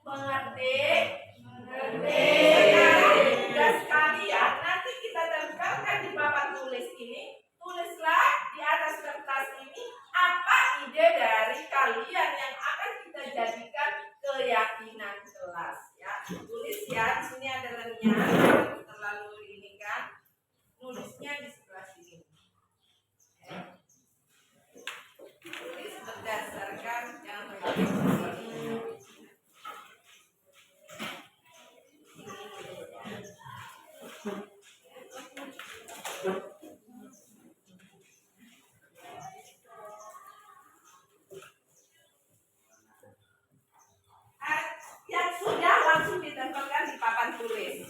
mengerti? Mengerti. Sekarang tugas kalian nanti kita tempelkan di papan tulis ini. Tulislah di atas kertas ini apa ide dari kalian yang akan kita jadikan keyakinan kelas ya. Tulis ya, di sini ada lemnya, terlalu ini kan. Nulisnya di sebelah sini. Tulis berdasarkan yang terlalu. Yang sudah langsung ditempelkan di papan tulis.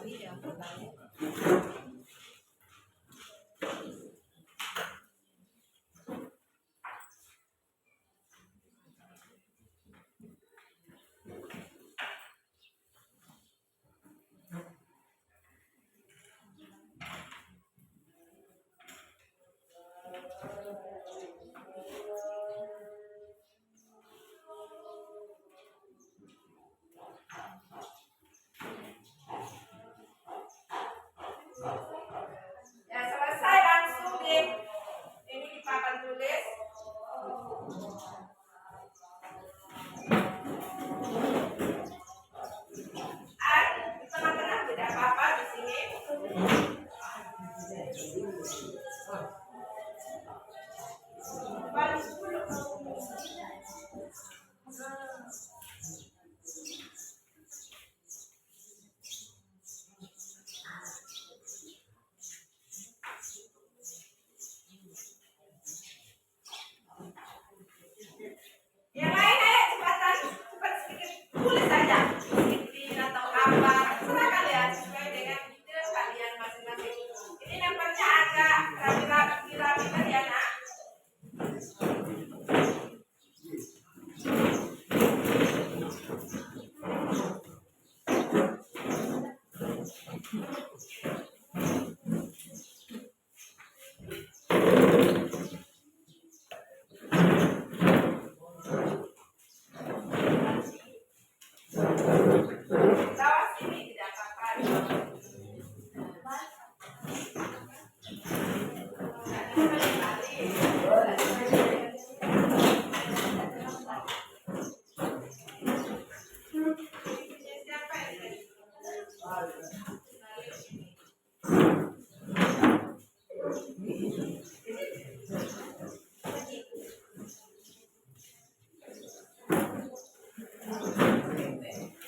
Ini yang pertama. Bawah sini tidak apa-apa.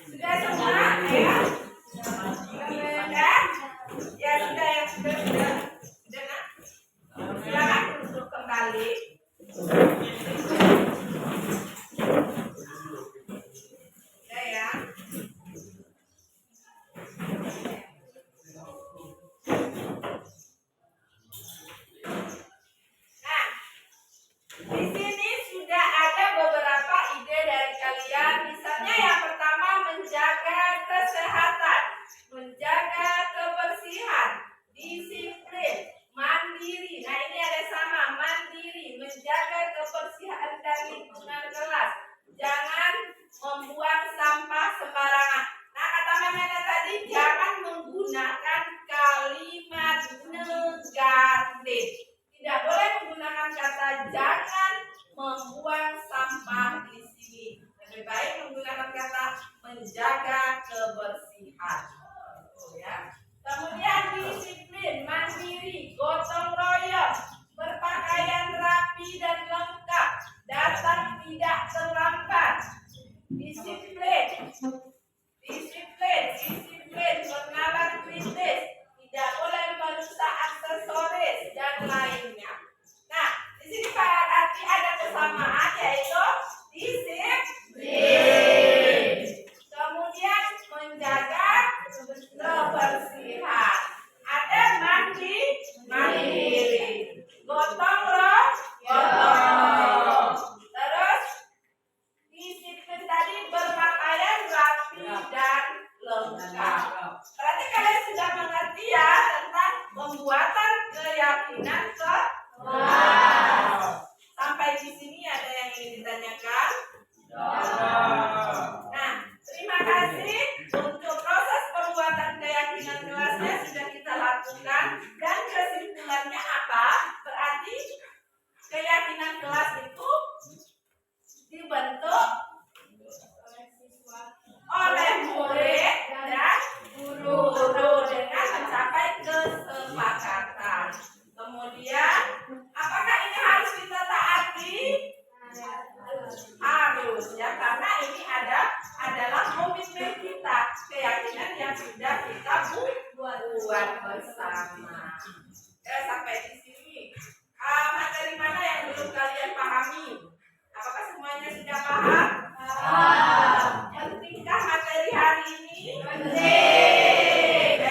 Sudah semua ya? Sudah? Ya sudah ya sudah. Nak? Silakan duduk kembali. Sudah ya. Nah, di sini sudah ada beberapa ide dari kalian. Misalnya yang pertama menjaga kesehatan, menjaga kebersihan, disiplin, mandiri. Nah ini ada sama, mandiri, menjaga kebersihan dan lingkungan kelas. Jangan membuang sampah sembarangan. Nah kata Memena tadi jangan menggunakan kalimat negatif. Tidak boleh menggunakan kata jangan membuang sampah di sini. Lebih baik menggunakan kata menjaga kebersihan. Ya. Kemudian disiplin, mandiri, gotong royong, berpakaian rapi dan lengkap, datang tidak terlambat. Disiplin, bernalar kritis, tidak boleh merusak aksesoris dan lainnya. Nah, di sini berarti ada kesamaan yaitu disiplin. Kemudian menjaga kebersihan. Ada mandiri, gotong royong. Terus disiplin tadi berpakaian rapi dan lengkap. Berarti kalian sudah mengerti ya tentang pembuatan keyakinan kelas. Sampai di sini ada yang ingin ditanyakan? Nah, terima kasih untuk proses pembuatan keyakinan kelasnya sudah kita lakukan dan kesimpulannya apa? Berarti keyakinan kelas itu dibentuk oleh murid dan guru dengan mencapai kesepakatan. Kemudian, apakah ini harus kita taati? Harus ya, karena ini adalah komitmen kita, keyakinan yang sudah kita buat bersama. Ya, sampai di sini. Materi mana yang belum kalian pahami? Apakah semuanya sudah paham? Pentingkah materi hari ini? Penting.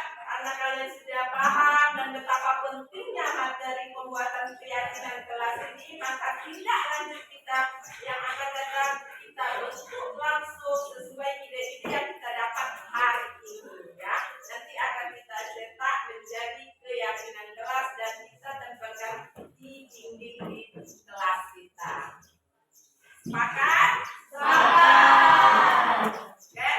Karena kalian sudah paham dan betapa pentingnya materi pembuatan keyakinan kelas ini, maka tindak lanjut kita yang akan datang kita bentuk langsung sesuai ide-ide yang kita dapat hari ini ya. Nanti akan kita cetak menjadi keyakinan kelas dan kita tempelkan di dinding di kelas kita. Sepakat? Oke.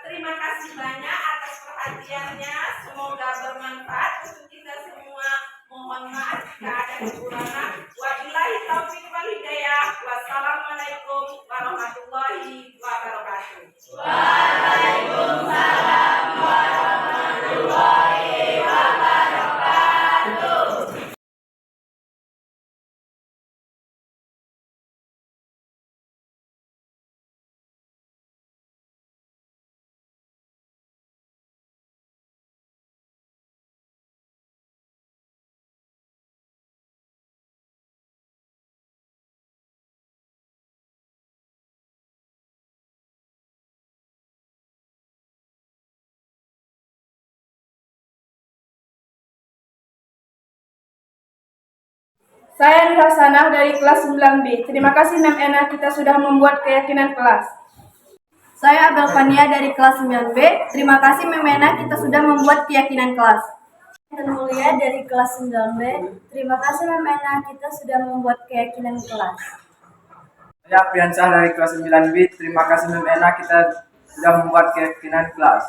Terima kasih banyak atas perhatiannya. Semoga bermanfaat untuk kita semua. Mohon maaf jika ada kekurangan. Wabillahi taufiq wal hidayah. Wassalamualaikum warahmatullahi wabarakatuh. Waalaikumsalam warahmatullahi wabarakatuh.
Saya Nur Hasanah dari kelas 9B. Terima kasih Mem Ena, kita sudah membuat keyakinan kelas.
Saya Abel Fania dari kelas 9B. Terima kasih Mem Ena, kita sudah membuat keyakinan kelas. Intan Mulia dari kelas 9B. Terima kasih Mem Ena, kita sudah membuat keyakinan kelas.
Saya Priyansah dari kelas 9B. Terima kasih Mem Ena, kita sudah membuat keyakinan kelas.